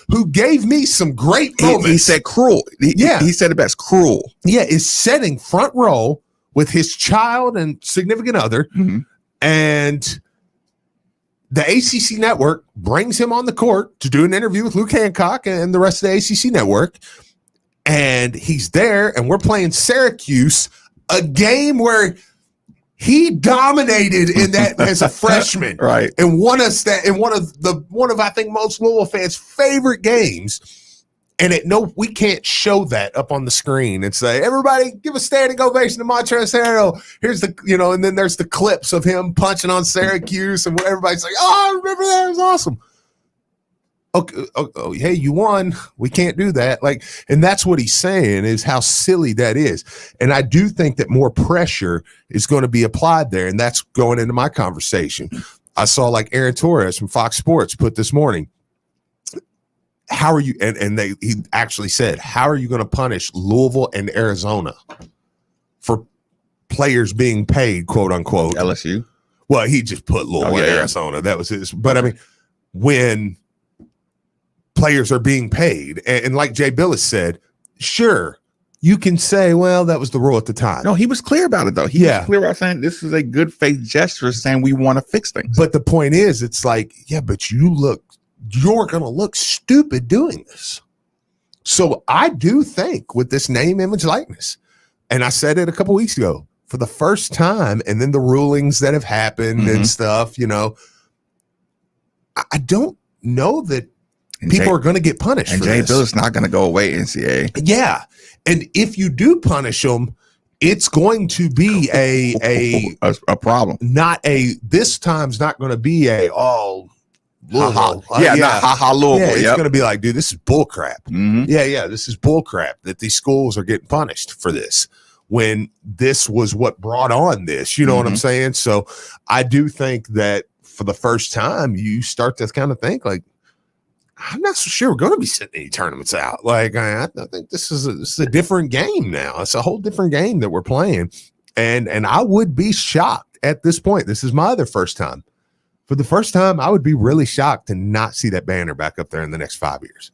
who gave me some great moments, he said cruel. He said it best, cruel. Yeah, is sitting front row with his child and significant other, and the ACC network brings him on the court to do an interview with Luke Hancock and the rest of the ACC network. And he's there, and we're playing Syracuse, a game where he dominated in that as a freshman, right? And won us that in one of I think most Louisville fans' favorite games. And we can't show that up on the screen and say, everybody give a standing ovation to Montrezl Harrell. Here's the, and then there's the clips of him punching on Syracuse, and everybody's like, oh, I remember that. It was awesome. Okay, oh, hey, you won. We can't do that. And that's what he's saying is how silly that is. And I do think that more pressure is going to be applied there. And that's going into my conversation. I saw Aaron Torres from Fox Sports put this morning. How are you? And he actually said, how are you going to punish Louisville and Arizona for players being paid, quote unquote? LSU. Well, he just put Louisville and Arizona. That was his. But I mean, when players are being paid, and like Jay Billis said, sure, you can say, well, that was the rule at the time. No, he was clear about it, though. He was clear about saying this is a good faith gesture, saying we want to fix things. But the point is, it's like, yeah, but you're going to look stupid doing this. So I do think with this name, image, likeness, and I said it a couple weeks ago, for the first time, and then the rulings that have happened and stuff, I don't know that people are going to get punished. And Jay Billis not going to go away, NCAA. Yeah. And if you do punish them, it's going to be a problem. This time's not going to be Louisville. Louisville. Yeah, it's going to be like, dude, this is bull crap. Yeah, this is bull crap that these schools are getting punished for this when this was what brought on this. You know what I'm saying? So I do think that for the first time, you start to kind of think I'm not so sure we're going to be sitting any tournaments out. I think this is a different game now. It's a whole different game that we're playing. And I would be shocked at this point. This is my other first time. For the first time, I would be really shocked to not see that banner back up there in the next 5 years.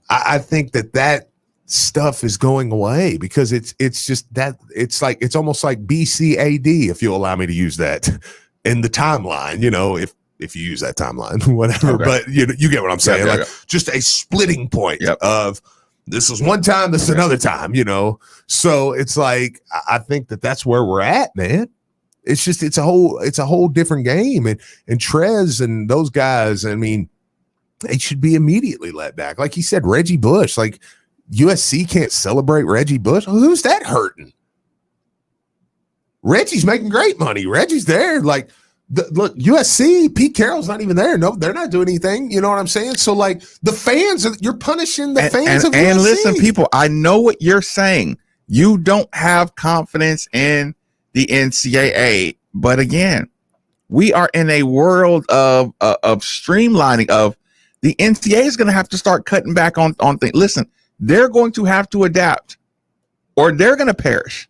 I think that stuff is going away because it's just that it's almost like BCAD, if you'll allow me to use that in the timeline, if you use that timeline, whatever, but you get what I'm saying. Just a splitting point of this is one time, this is another time, So it's I think that's where we're at, man. It's just it's a whole different game. And Trez and those guys, I mean, they should be immediately let back. Like he said, Reggie Bush, like USC can't celebrate Reggie Bush. Who's that hurting? Reggie's making great money. Reggie's there. Like, look, USC, Pete Carroll's not even there. No, they're not doing anything. You know what I'm saying? So, like, the fans, you're punishing the fans of USC. And listen, people, I know what you're saying. You don't have confidence in the NCAA. But again, we are in a world of streamlining of the NCAA is going to have to start cutting back on things. Listen, they're going to have to adapt or they're going to perish.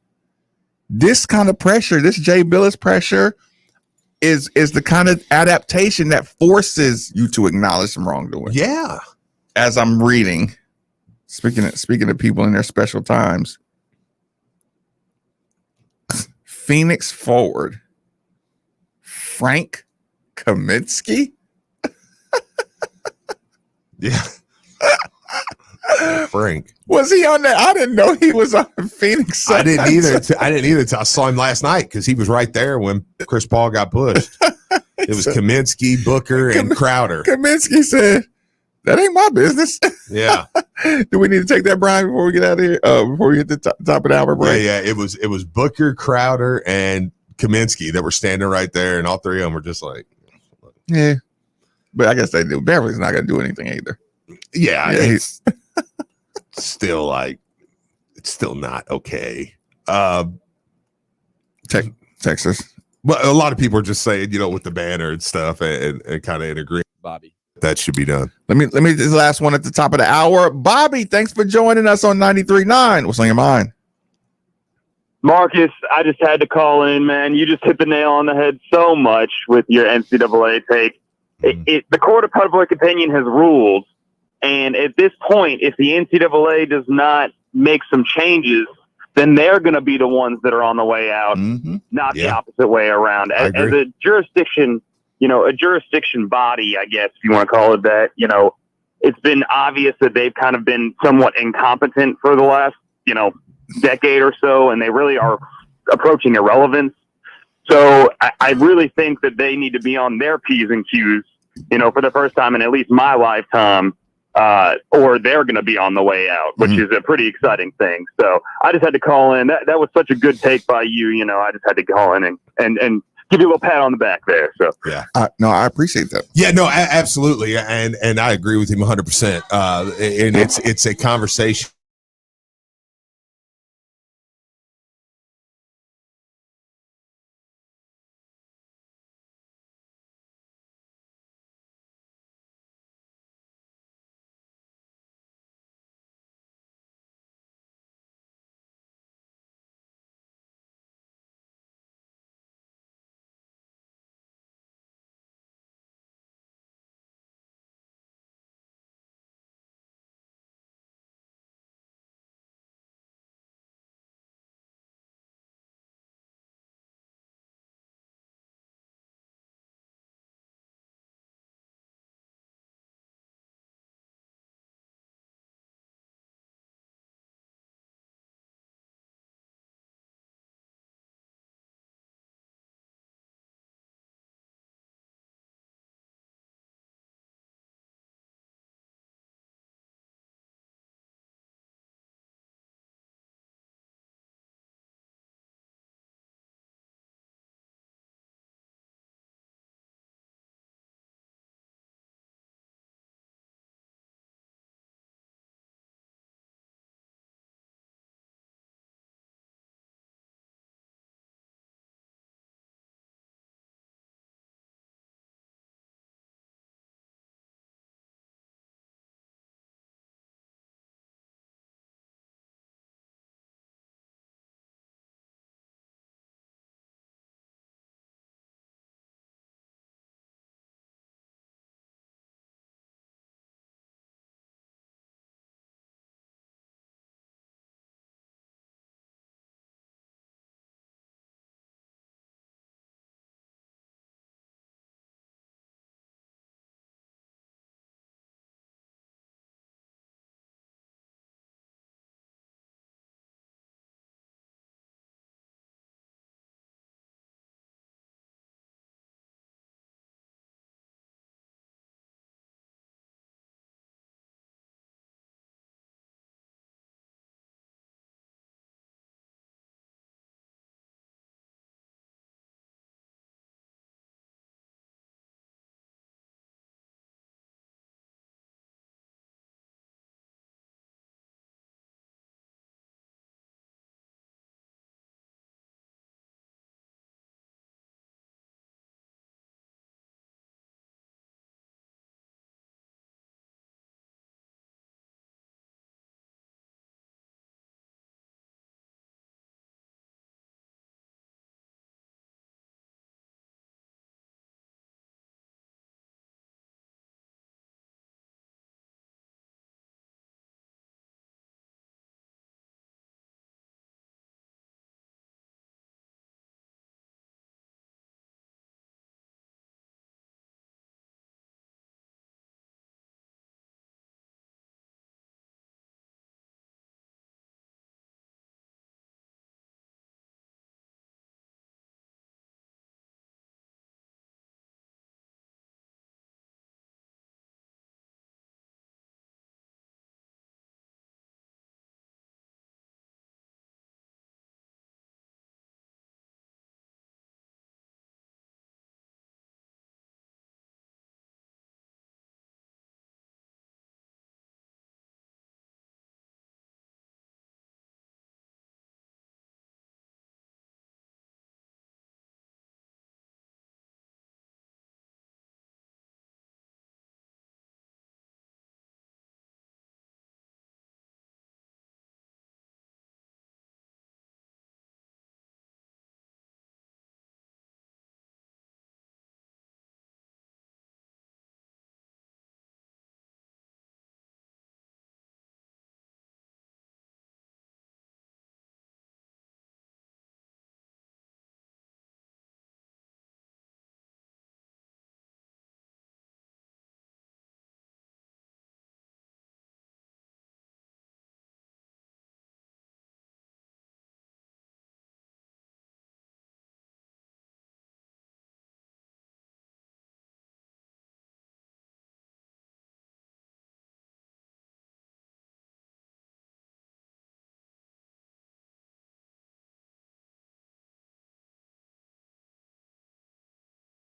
This kind of pressure, this Jay Billis pressure is the kind of adaptation that forces you to acknowledge some wrongdoing. Yeah. As I'm reading, speaking of people in their special times, Phoenix forward Frank Kaminsky. Yeah. Frank. Was he on that? I didn't know he was on Phoenix. I didn't either. I didn't either. I saw him last night because he was right there when Chris Paul got pushed. It was Kaminsky, Booker, and Crowder. Kaminsky said, "That ain't my business." Yeah. Do we need to take that, Brian, before we get out of here? Before we hit the top of the hour break? Yeah. It was Booker, Crowder, and Kaminsky that were standing right there, and all three of them were just like, yeah. But I guess they do. Beverly's not going to do anything either. Yeah. It's still like, it's still not okay. Texas. But a lot of people are just saying, with the banner and stuff, and kind of in agreement. Bobby, that should be done. Let me this last one at the top of the hour. Bobby, thanks for joining us on 93.9. What's on your mind? Marcus, I just had to call in, man. You just hit the nail on the head so much with your NCAA take. The court of public opinion has ruled, and at this point, if the NCAA does not make some changes, then they're going to be the ones that are on the way out, not the opposite way around. As a jurisdiction, a jurisdiction body, I guess, if you want to call it that, it's been obvious that they've kind of been somewhat incompetent for the last, decade or so, and they really are approaching irrelevance. So I really think that they need to be on their P's and Q's, for the first time in at least my lifetime, or they're going to be on the way out, which is a pretty exciting thing. So I just had to call in. That was such a good take by you. I just had to call in and give you a little pat on the back there. So yeah, no, I appreciate that. Yeah, no, absolutely, and I agree with him 100%. And it's a conversation.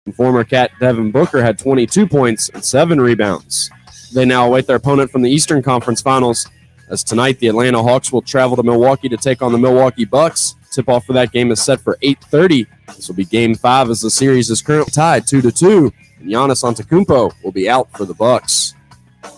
And former Cat Devin Booker had 22 points and 7 rebounds. They now await their opponent from the Eastern Conference Finals, as tonight the Atlanta Hawks will travel to Milwaukee to take on the Milwaukee Bucks. Tip-off for that game is set for 8:30. This will be Game 5 as the series is currently tied 2-2, and Giannis Antetokounmpo will be out for the Bucks.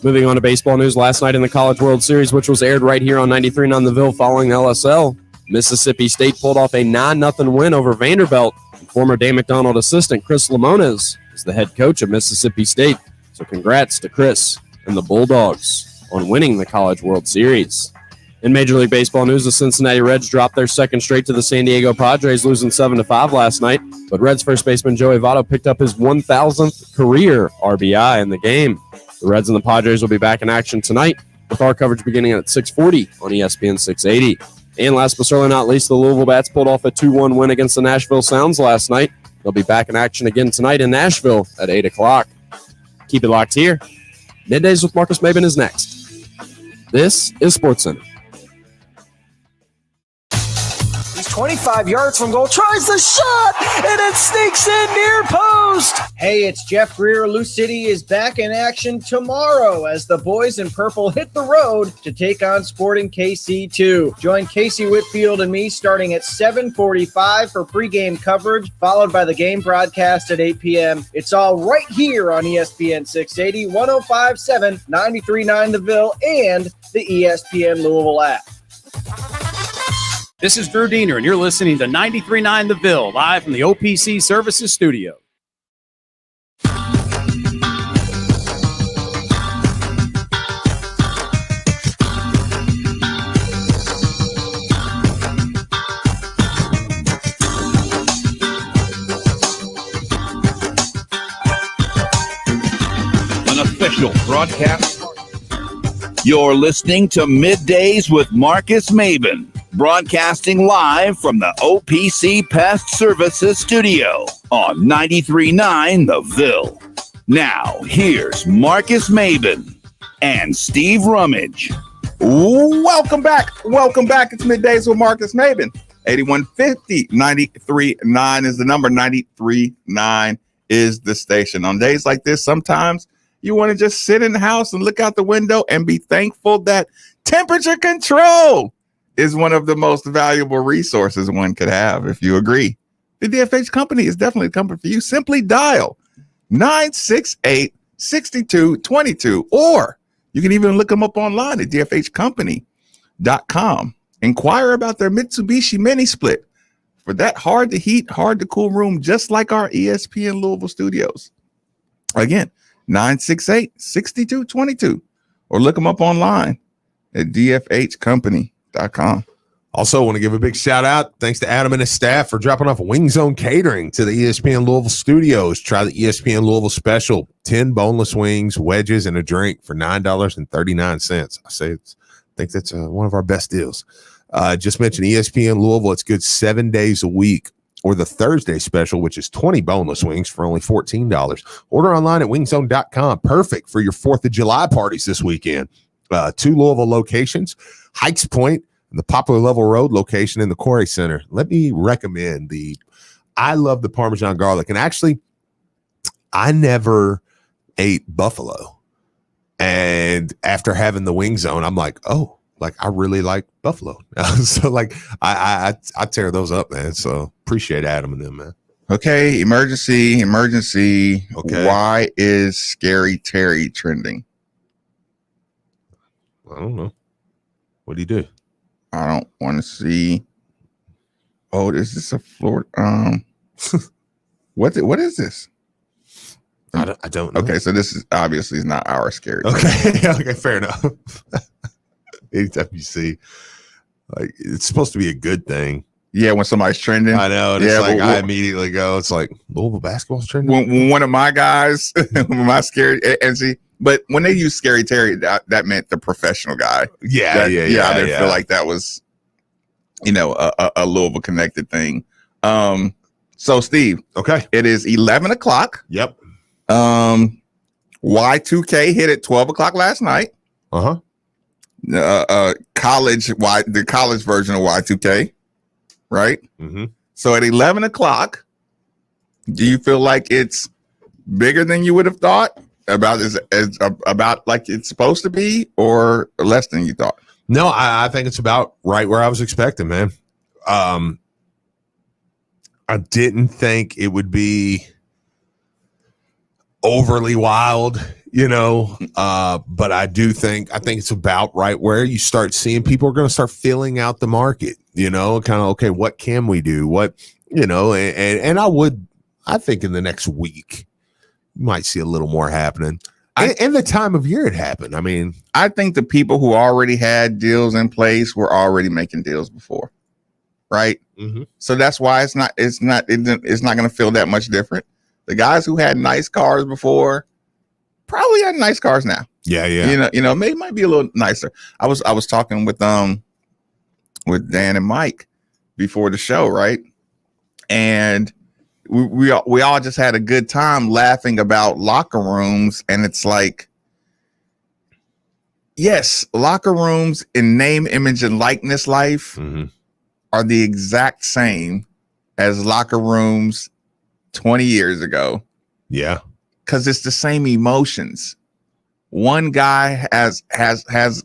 Moving on to baseball news, last night in the College World Series, which was aired right here on 93.9 The Ville following LSL, Mississippi State pulled off a 9-0 win over Vanderbilt. And former Dave McDonald assistant Chris Lamones is the head coach of Mississippi State. So congrats to Chris and the Bulldogs on winning the College World Series. In Major League Baseball news, the Cincinnati Reds dropped their second straight to the San Diego Padres, losing 7-5 last night. But Reds first baseman Joey Votto picked up his 1,000th career RBI in the game. The Reds and the Padres will be back in action tonight, with our coverage beginning at 6:40 on ESPN 680. And last but certainly not least, the Louisville Bats pulled off a 2-1 win against the Nashville Sounds last night. They'll be back in action again tonight in Nashville at 8 o'clock. Keep it locked here. Middays with Marcus Maben is next. This is SportsCenter. He's 25 yards from goal, tries the shot, and it sneaks in near post. Hey, it's Jeff Greer. Lou City is back in action tomorrow as the boys in purple hit the road to take on Sporting KC2. Join Casey Whitfield and me starting at 7:45 for pregame coverage, followed by the game broadcast at 8 p.m. It's all right here on ESPN 680, 105.7, 93.9 The Ville, and the ESPN Louisville app. This is Drew Diener, and you're listening to 93.9 The Ville, live from the OPC Services Studio. An official broadcast. You're listening to Middays with Marcus Maben, broadcasting live from the OPC Pest Services Studio on 93.9 The Ville. Now, here's Marcus Maben and Steve Rummage. Welcome back. Welcome back. It's Middays with Marcus Maben. 8150 93.9 is the number. 93.9 is the station. On days like this, sometimes you want to just sit in the house and look out the window and be thankful that temperature control is one of the most valuable resources one could have, if you agree. The DFH company is definitely a company for you. Simply dial 968-6222, or you can even look them up online at dfhcompany.com. Inquire about their Mitsubishi Mini Split for that hard to heat, hard to cool room, just like our ESPN Louisville studios. Again, 968-6222, or look them up online at dfhcompany.com. Also, want to give a big shout out. Thanks to Adam and his staff for dropping off Wing Zone Catering to the ESPN Louisville studios. Try the ESPN Louisville special: 10 boneless wings, wedges, and a drink for $9.39. I think that's one of our best deals. Just mentioned ESPN Louisville. It's good 7 days a week. Or the Thursday special, which is 20 boneless wings for only $14. Order online at wingzone.com. Perfect for your 4th of July parties this weekend. 2 Louisville locations, Hikes Point and the Poplar Level Road location in the Quarry Center. Let me recommend I love the Parmesan garlic. And actually, I never ate buffalo. And after having the Wing Zone, I'm like, oh, like I really like buffalo. So like I tear those up, man. So appreciate Adam and them, man. Okay, emergency. Okay. Why is Scary Terry trending? I don't know. What do you do? I don't want to see. Oh, is this a Florida? What is this? I don't know. Okay, so this is obviously not our Scary Terry. Okay, okay, fair enough. Anytime you see, like, it's supposed to be a good thing. Yeah, when somebody's trending. I know. And it's like I immediately go, it's like Louisville basketball's trending. When one of my guys, my Scary, and see, but when they use Scary Terry, that meant the professional guy. Yeah. I didn't feel like that was, a Louisville connected thing. So Steve, okay, it is 11 o'clock. Yep. Y2K hit at 12 o'clock last night. Uh-huh. The college version of Y2K, right? Mm-hmm. So at 11 o'clock, Do you feel like it's bigger than you would have thought about about like it's supposed to be, or less than you thought? No, I think it's about right where I was expecting, man. I didn't think it would be overly wild, but I think it's about right where you start seeing people are going to start filling out the market, kind of, okay, what can we do? What, and I think in the next week, you might see a little more happening. And the time of year it happened. I mean, I think the people who already had deals in place were already making deals before, right? Mm-hmm. So that's why it's not going to feel that much different. The guys who had nice cars before probably have nice cars now. Yeah, yeah. Maybe might be a little nicer. I was talking with Dan and Mike before the show, right? And we all just had a good time laughing about locker rooms, and it's like, yes, locker rooms in name, image, and likeness life are the exact same as locker rooms 20 years ago. Yeah. Because it's the same emotions. One guy has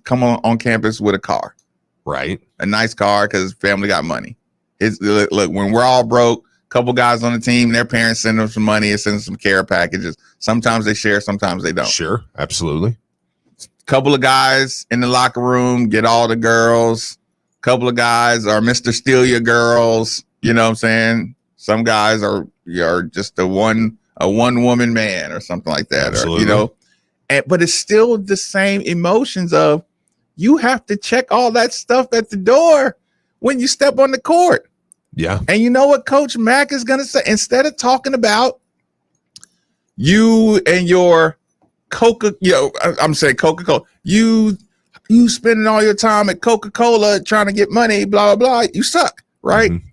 come on campus with a car. Right. A nice car because his family got money. Look, when we're all broke, a couple guys on the team, their parents send them some money and send them some care packages. Sometimes they share, sometimes they don't. Sure, absolutely. Couple of guys in the locker room get all the girls. Couple of guys are Mr. Steal Your girls. You know what I'm saying? Some guys are just a one woman man or something like that. Absolutely. Or, but it's still the same emotions of you have to check all that stuff at the door when you step on the court. Yeah. And you know what Coach Mack is going to say? Instead of talking about you and your I'm saying Coca-Cola, you spending all your time at Coca-Cola trying to get money, blah, blah, blah. You suck, right? Mm-hmm.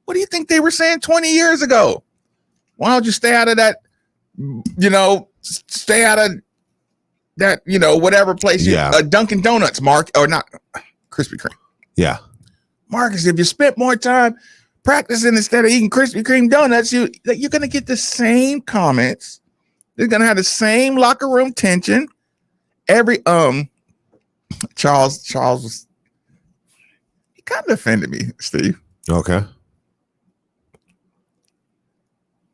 What do you think they were saying 20 years ago? Why don't you stay out of that, stay out of that, whatever place, Dunkin' Donuts, Mark, or not, Krispy Kreme. Yeah. Marcus, if you spent more time practicing instead of eating Krispy Kreme donuts, you're going to get the same comments. They're going to have the same locker room tension. Charles was, he kind of offended me, Steve. Okay.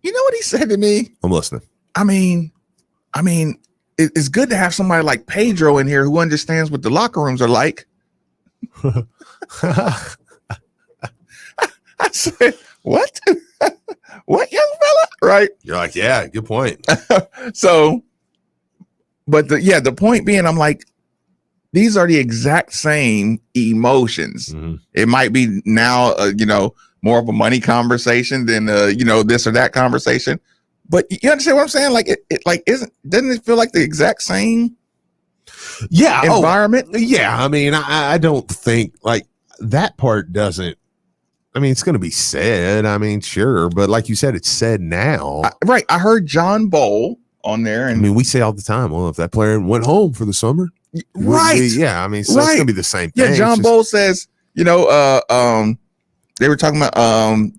You know what he said to me? I'm listening. I mean, it's good to have somebody like Pedro in here who understands what the locker rooms are like. I said, what? What, young fella? Right? You're like, yeah, good point. So, but the point being, I'm like, these are the exact same emotions. Mm-hmm. It might be now, more of a money conversation than, this or that conversation. But you understand what I'm saying? Like, doesn't it feel like the exact same environment? Yeah. I mean, I don't think like that part doesn't. I mean, it's going to be said. I mean, sure. But like you said, it's said now. Right. I heard John Bowl on there. And I mean, we say all the time, well, if that player went home for the summer. Right. Yeah. I mean, so it's going to be the same thing. Yeah. John Bowl says, they were talking about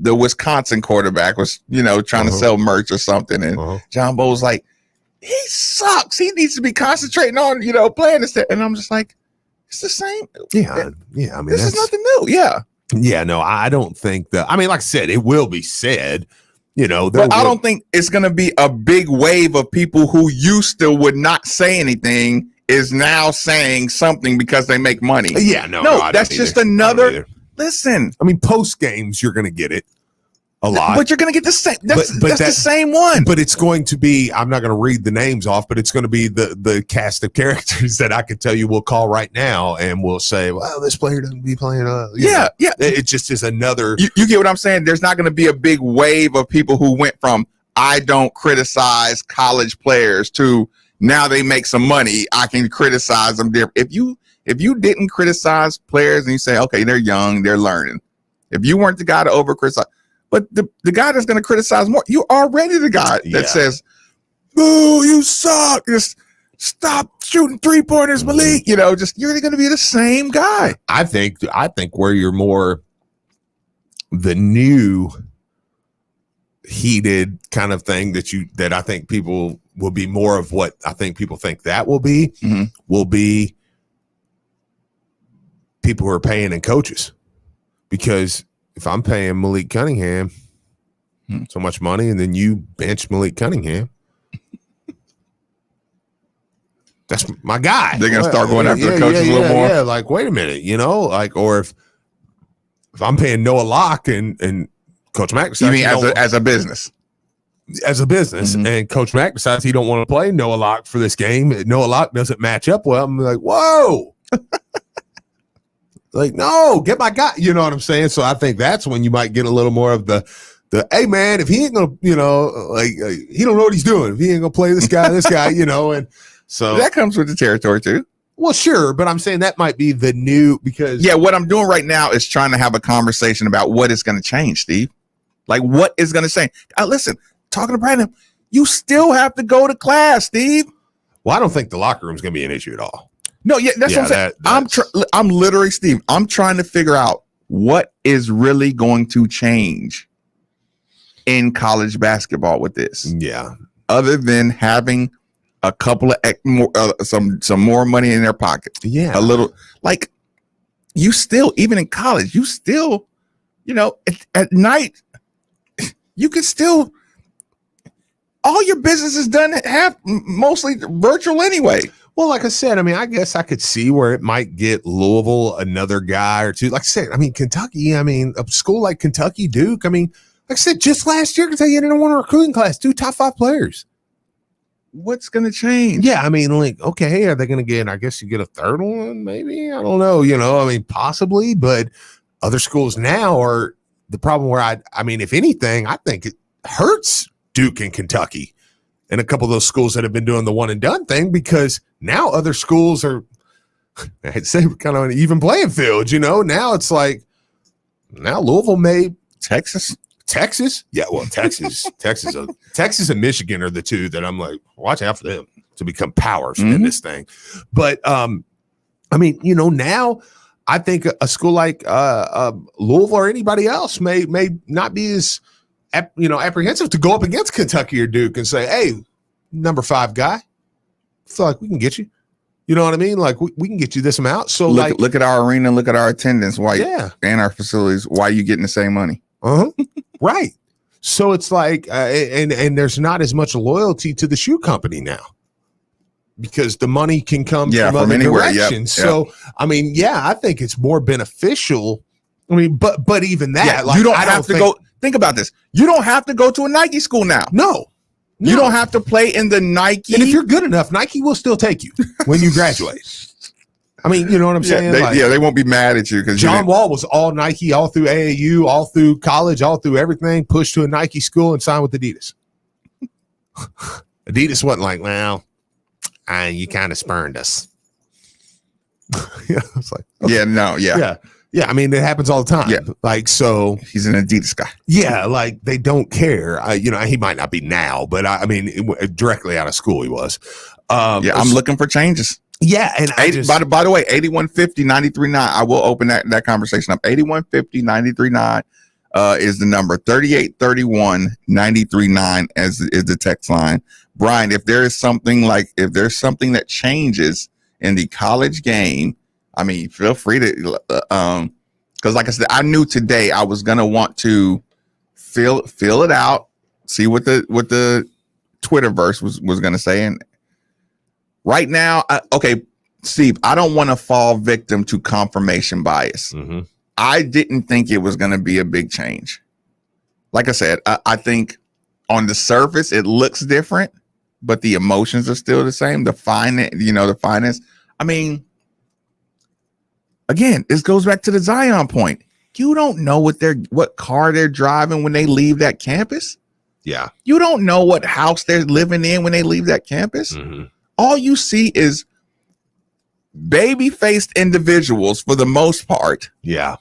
the Wisconsin quarterback was, trying to sell merch or something. And John Bowl was like, he sucks. He needs to be concentrating on, playing this. And I'm just like, it's the same. Yeah. Yeah. I mean, this is nothing new. Yeah. Yeah, no, I don't think that. I mean, like I said, it will be said, but I don't think it's going to be a big wave of people who used to would not say anything is now saying something because they make money. Yeah, no, that's just another. Listen, I mean, post games, you're going to get it a lot, but you're going to get the same. That's the same one. But it's going to be. I'm not going to read the names off, but it's going to be the cast of characters that I could tell you. We'll call right now and we'll say, well, this player doesn't be playing. Yeah. It just is another. You get what I'm saying? There's not going to be a big wave of people who went from I don't criticize college players to now they make some money. I can criticize them. If you didn't criticize players and you say, okay, they're young, they're learning. If you weren't the guy to over criticize. But the guy that's going to criticize more, you're already the guy that says, boo, you suck. Just stop shooting 3-pointers, Malik. You're going to be the same guy. I think where you're more the new heated kind of thing that I think people will be more of what I think people think that will be, will be people who are paying and coaches. Because if I'm paying Malik Cunningham so much money and then you bench Malik Cunningham, that's my guy. They're going to start going after the coaches a little more. Yeah, like, wait a minute, like, or if I'm paying Noah Locke and Coach Mack decides you mean as a business? As a business, and Coach Mack decides he don't want to play Noah Locke for this game. Noah Locke doesn't match up well. I'm like, whoa. Like, no, get my guy. You know what I'm saying? So I think that's when you might get a little more of the hey, man, if he ain't going to, he don't know what he's doing. If he ain't going to play this guy, and so. That comes with the territory too. Well, sure, but I'm saying that might be the new because. Yeah, what I'm doing right now is trying to have a conversation about what is going to change, Steve. Like, what is going to change? Listen, talking to Brandon, you still have to go to class, Steve. Well, I don't think the locker room is going to be an issue at all. No, that's what I'm saying. I'm literally, Steve, I'm trying to figure out what is really going to change in college basketball with this. Yeah. Other than having a couple of some more money in their pocket. Yeah. A little, like, you still, even in college, you still, at night, you can still, all your business is done mostly virtual anyway. Well, like I said, I mean, I guess I could see where it might get Louisville another guy or two. Like I said, I mean, Kentucky, a school like Kentucky, Duke, I mean, like I said, just last year, Kentucky didn't want a recruiting class, 2 top 5 players. What's going to change? Yeah, I mean, like, okay, are they going to get, I guess you get a third one, maybe? I don't know, possibly, but other schools now are the problem where I mean, if anything, I think it hurts Duke and Kentucky and a couple of those schools that have been doing the one and done thing because now other schools are, I'd say, kind of an even playing field, Now it's like, now Louisville made Texas. Yeah, well, Texas and Michigan are the two that I'm like, watch out for them to become powers in this thing. But, I mean, now I think a school like Louisville or anybody else may not be as apprehensive to go up against Kentucky or Duke and say, hey, number 5 guy, I feel like we can get you. You know what I mean? Like we can get you this amount. So look at our arena, look at our attendance, and our facilities. Why are you getting the same money? Right. So it's like, and there's not as much loyalty to the shoe company now because the money can come from other anywhere. directions. Yep. So, I mean, I think it's more beneficial. I mean, but even that, you don't have to go. Think about this. You don't have to go to a Nike school now. No. You don't have to play in the Nike. And if you're good enough, Nike will still take you when you graduate. I mean, you know what I'm saying? They won't be mad at you because John Wall was all Nike, all through AAU, all through college, all through everything, pushed to a Nike school and signed with Adidas. Adidas wasn't like, well, you kind of spurned us. It's like, okay. Yeah. I mean, it happens all the time. Yeah. Like, so he's an Adidas guy. Yeah. Like they don't care. He might not be now, but I mean, directly out of school he was. I'm looking for changes. Yeah, and by the way, 8150-939. I will open that conversation up. 8150-939 is the number. 3831-939 is the text line. Brian, if there's something that changes in the college game, I mean, feel free to because like I said, I knew today I was gonna want to fill it out, see what the Twitterverse was gonna say, and right now, okay, Steve, I don't want to fall victim to confirmation bias. I didn't think it was going to be a big change. Like I said, I think on the surface it looks different, but the emotions are still the same. The finance. I mean, again, this goes back to the Zion point. You don't know what car they're driving when they leave that campus. Yeah, you don't know what house they're living in when they leave that campus. All you see is baby-faced individuals for the most part. Yeah.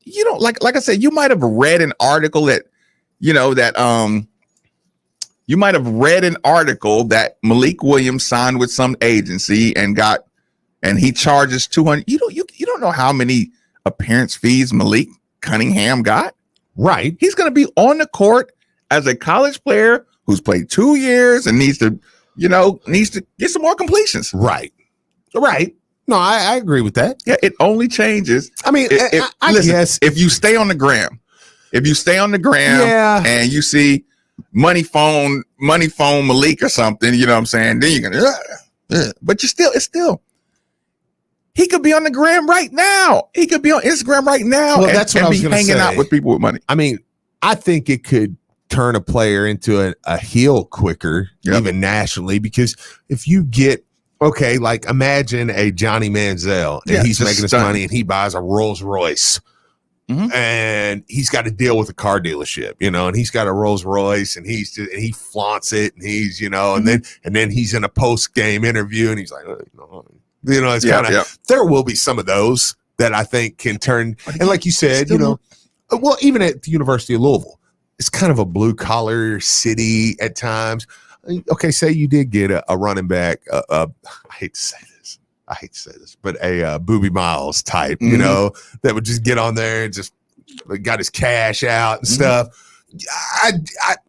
You don't like I said, you might have read an article that Malik Williams signed with some agency and he charges $200. You don't know how many appearance fees Malik Cunningham got. Right. He's going to be on the court as a college player who's played 2 years and needs to get some more completions. Right. No, I agree with that. Yeah, it only changes. I mean, I guess if you stay on the gram, Yeah. and you see money phone Malik or something, you know what I'm saying? Then you're gonna, but it's still. He could be on the gram right now. He could be on Instagram right now. Well, that's what I was going to say. Hanging out with people with money. I mean, I think it could turn a player into a heel quicker, even nationally, because if you get like imagine a Johnny Manziel and he's making his money and he buys a Rolls Royce. And he's got to deal with a car dealership, and he's got a Rolls Royce and he flaunts it and he's, and then he's in a post game interview and he's like, it's kind of, there will be some of those that I think can turn. And like you said, well, even at the University of Louisville, it's kind of a blue collar city at times. Okay. Say you did get a running back, I hate to say this, but a Booby Miles type, that would just get on there and just got his cash out and stuff.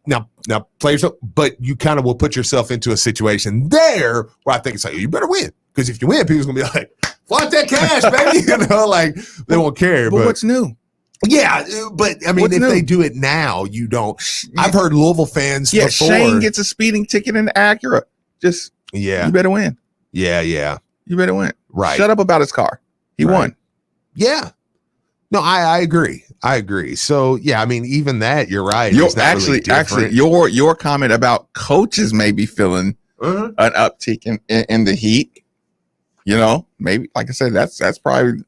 Now players don't, but you kind of will put yourself into a situation there where I think it's like, you better win. Because if you win, people's gonna be like, flaunt that cash, baby. Like they won't care. But what's new? Yeah, but I mean, if they do it now, you don't. I've heard Louisville fans before. Shane gets a speeding ticket in Acura. Just you better win. Yeah. You better win. Right. Shut up about his car. He won. Yeah. No, I agree. So yeah, I mean, even that, you're right. Actually, your comment about coaches maybe feeling an uptick in the heat. Maybe like I said, that's probably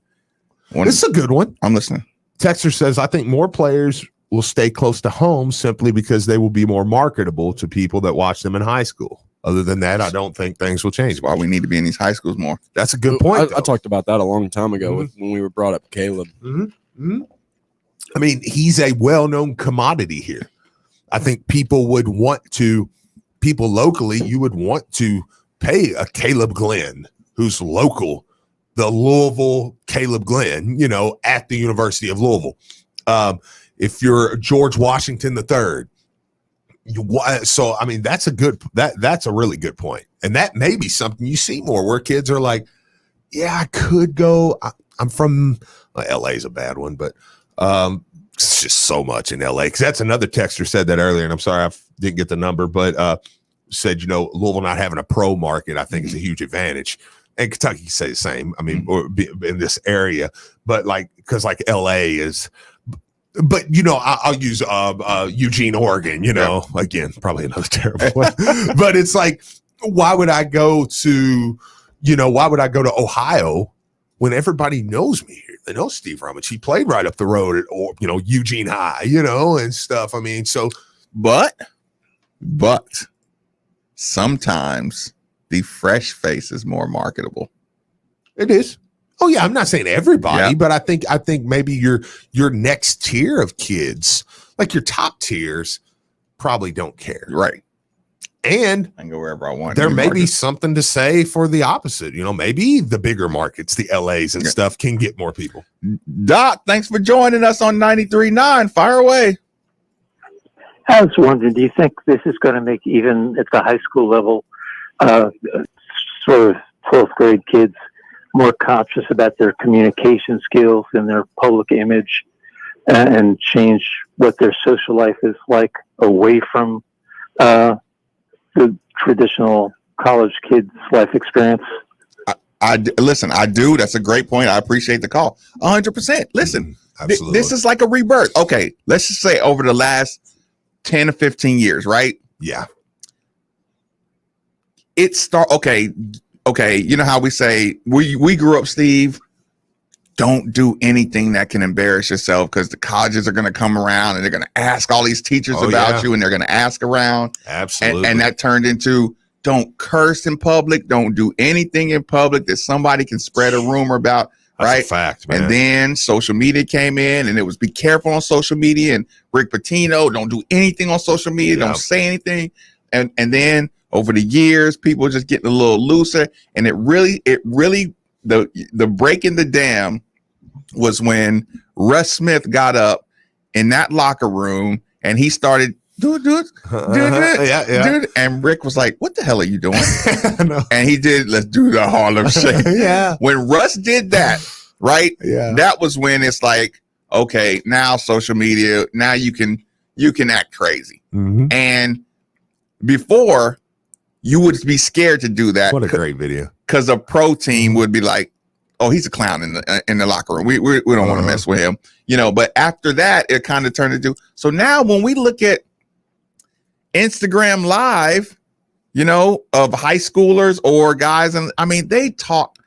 one. This is a good one. I'm listening. Texter says, I think more players will stay close to home simply because they will be more marketable to people that watch them in high school. Other than that, I don't think things will change. That's why we need to be in these high schools more. That's a good point. I talked about that a long time ago when we were brought up Caleb. I mean, he's a well-known commodity here. I think people locally, you would want to pay a Caleb Glenn who's local, the Louisville Caleb Glenn, at the University of Louisville. If you're George Washington III, so I mean that's a really good point, and that may be something you see more where kids are like, yeah, I could go. I'm from LA is a bad one, but it's just so much in LA because that's another texter said that earlier, and I'm sorry I didn't get the number, but said Louisville not having a pro market I think is a huge advantage. And Kentucky can say the same. I mean, or in this area, but because LA is, but I'll use Eugene, Oregon. Again, probably another terrible one. But it's like, why would I go to Ohio when everybody knows me here? They know Steve Rummage. He played right up the road at Eugene High, and stuff. I mean, so, but sometimes the fresh face is more marketable. It is. Oh yeah, I'm not saying everybody, but I think maybe your next tier of kids, like your top tiers, probably don't care. Right. And I can go wherever I want. There may be something to say for the opposite. Maybe the bigger markets, the LAs and stuff, can get more people. Doc, thanks for joining us on 93.9. Fire away. I was wondering, do you think this is going to make even at the high school level sort of 12th grade kids more conscious about their communication skills and their public image and change what their social life is like away from the traditional college kids' life experience? Listen, I do. That's a great point. I appreciate the call. 100%. Listen, this is like a rebirth. Okay, let's just say over the last 10 or 15 years, right? Yeah. Okay, you know how we say we grew up, Steve, don't do anything that can embarrass yourself because the colleges are going to come around and they're going to ask all these teachers about you and they're going to ask around. Absolutely. And that turned into don't curse in public, don't do anything in public that somebody can spread a rumor about. That's right? a fact, man. And then social media came in and it was be careful on social media and Rick Pitino, don't do anything on social media, don't say anything. And then over the years, people just getting a little looser. And it really, the break in the dam was when Russ Smith got up in that locker room and he started dude. Yeah. And Rick was like, "What the hell are you doing?" And he did. Let's do the Harlem Shake. Yeah. When Russ did that, right? Yeah. That was when it's like, okay, now social media. Now you can act crazy. Mm-hmm. And before, you would be scared to do that. What a great video. Because a pro team would be like, "Oh, he's a clown in the locker room. We don't want to mess with him." But after that, it kind of turned into. So now when we look at Instagram Live, of high schoolers or guys, and I mean, they talk,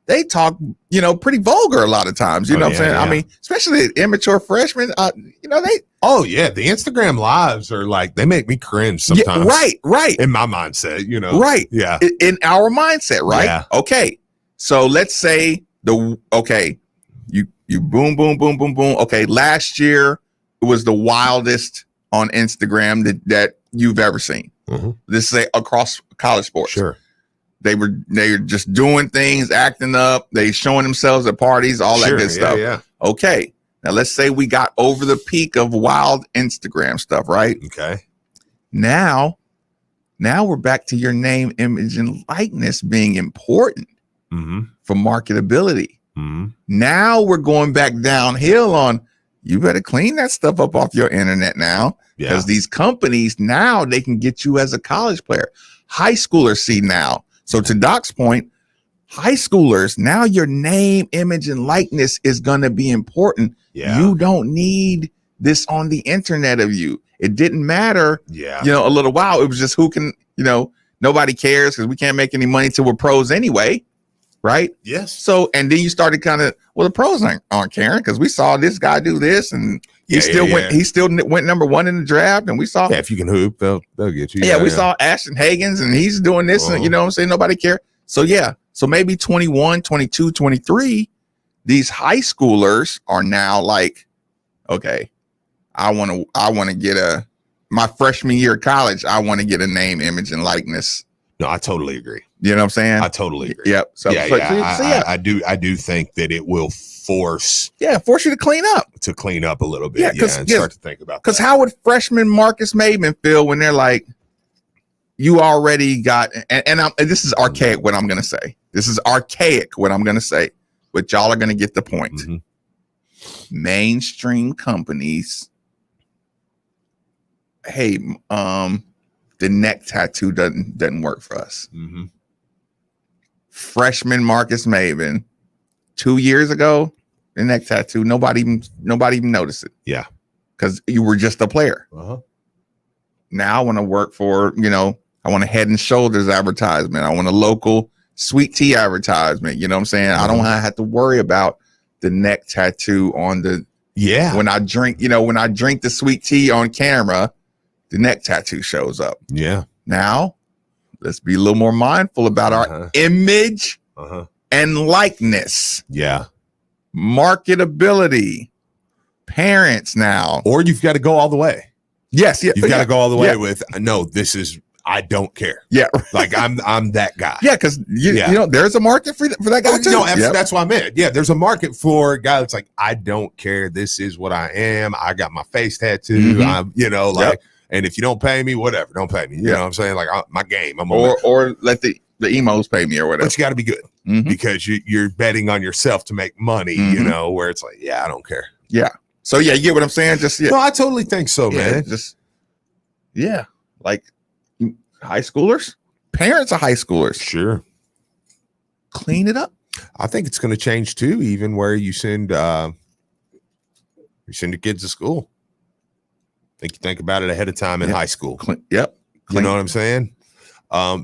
pretty vulgar a lot of times. You know what I'm saying? Yeah. I mean, especially immature freshmen. They. Oh yeah, the Instagram lives are like they make me cringe sometimes. Yeah, right. In my mindset, Right. Yeah. In our mindset, right? Yeah. Okay. So let's say you boom, boom, boom, boom, boom. Okay. Last year it was the wildest on Instagram that you've ever seen. Mm-hmm. Let's say across college sports. Sure. They were just doing things, acting up, they showing themselves at parties, all that good stuff. Yeah. Okay. Now let's say we got over the peak of wild Instagram stuff, right? Okay. Now we're back to your name, image, and likeness being important for marketability. Mm-hmm. Now we're going back downhill on you better clean that stuff up off your internet now. Because these companies now they can get you as a college player. High schoolers see now. So to Doc's point, high schoolers, now your name, image, and likeness is going to be important. Yeah. You don't need this on the internet of you. It didn't matter, a little while. It was just who can, nobody cares because we can't make any money till we're pros anyway. Right? Yes. So, and then you started kind of, the pros aren't caring because we saw this guy do this and he still went number one in the draft. And we saw, if you can hoop, they'll get you. Yeah, we saw Ashton Hagens and he's doing this and you know what I'm saying? Nobody cared. So so maybe 21, 22, 23, these high schoolers are now like, okay, I want to get my freshman year of college, I want to get a name, image, and likeness. No, I totally agree. You know what I'm saying? I totally agree. Yep. So, I do think that it will force you to clean up. A little bit. And start to think about that. Because how would freshman Marcus Maben feel when they're like, you already got, and this is archaic what I'm going to say. This is archaic what I'm going to say, but y'all are going to get the point. Mm-hmm. Mainstream companies, hey, the neck tattoo doesn't work for us. Mm-hmm. Freshman Marcus Maben, 2 years ago, the neck tattoo, nobody even noticed it. Yeah, because you were just a player. Uh-huh. Now I want to work for, I want a Head and Shoulders advertisement. I want a local sweet tea advertisement. You know what I'm saying? I don't have to worry about the neck tattoo on the when I drink the sweet tea on camera. The neck tattoo shows up. Yeah. Now, let's be a little more mindful about our image and likeness. Yeah. Marketability. Parents now. Or you've got to go all the way. Yes. Yeah. You've got to go all the way with, no, this is, I don't care. Yeah. Like I'm that guy. Yeah. Because, there's a market for that guy too. No, that's what I meant. Yeah. There's a market for a guy that's like, I don't care. This is what I am. I got my face tattoo. I'm, and if you don't pay me, whatever, don't pay me. You know what I'm saying? Like my game. Or let the emos pay me or whatever. But you got to be good because you're betting on yourself to make money, where it's like, I don't care. Yeah. So you get what I'm saying? Just No, I totally think so, man. Like high schoolers, parents of high schoolers. Sure. Clean it up. I think it's going to change too, even where you send your kids to school. You think about it ahead of time in high school. You know what I'm saying?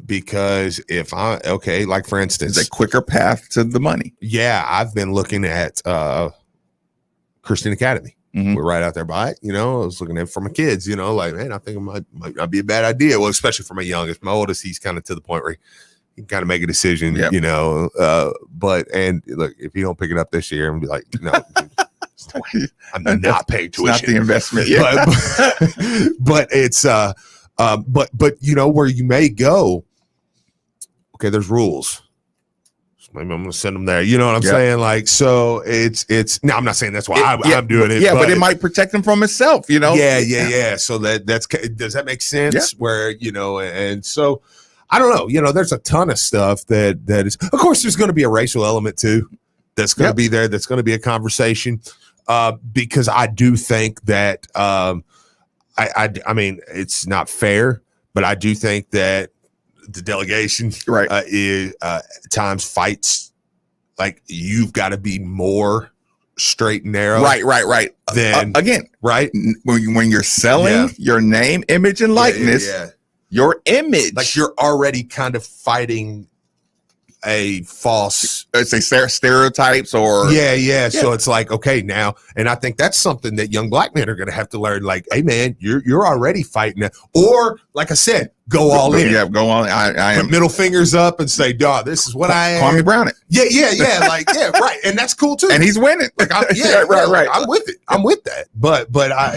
Because if like for instance, it's a quicker path to the money. Yeah, I've been looking at Christian Academy. We're right out there by it. I was looking at it for my kids. Like, man, I think it might not be a bad idea. Well, especially for my youngest, my oldest, he's kind of to the point where he can kind of make a decision. But and look, if you don't pick it up this year, and be like, no. I'm not paying tuition. Not the investment. But it's but where you may go. Okay, there's rules. Maybe I'm gonna send them there. You know what I'm Yep. saying? Like, so it's. No, I'm not saying that's why I'm doing it. Yeah, but it might protect him from himself. You know? Yeah. So that's does that make sense? Yeah. Where and so I don't know. There's a ton of stuff that is. Of course, there's going to be a racial element too. That's going to be there. That's going to be a conversation. Because I do think that I mean it's not fair, but I do think that the delegation is times fights like you've got to be more straight and narrow. Right. Then again, right when you're selling your name, image, and likeness, your image, like you're already kind of fighting a false, let's say stereotypes or So it's like, okay, now, and I think that's something that young black men are going to have to learn. Like, hey man, you're already fighting it, or like I said, go all in. Yeah, go all in. I am put middle fingers up and say, dog, this is what I am. Kwame Brown it. Yeah, like right, and that's cool too. And he's winning. Like, right. I'm with it. I'm with that. But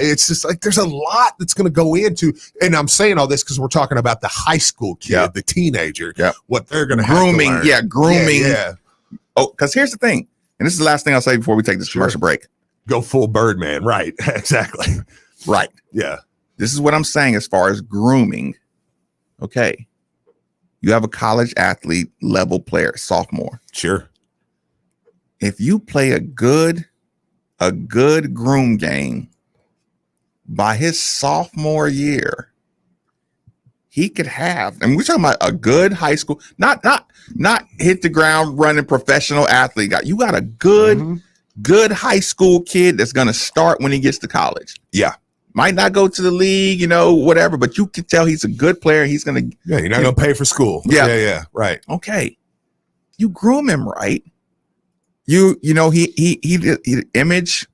it's just like there's a lot that's going to go into, and I'm saying all this because we're talking about the high school kid, the teenager, what they're going to grooming. have to learn. Grooming. Yeah. Oh, because here's the thing, and this is the last thing I'll say before we take this commercial break. Go full Birdman. Right. Exactly. Right. Yeah. This is what I'm saying as far as grooming. Okay. You have a college athlete level player, sophomore. Sure. If you play a good groom game by his sophomore year, he could have, and we're talking about a good high school, not hit the ground running professional athlete guy. You got a good high school kid that's going to start when he gets to college. Yeah. Might not go to the league, whatever, but you can tell he's a good player. He's going to. Yeah, you're not going to pay for school. Yeah. Right. Okay. You groom him right. He image,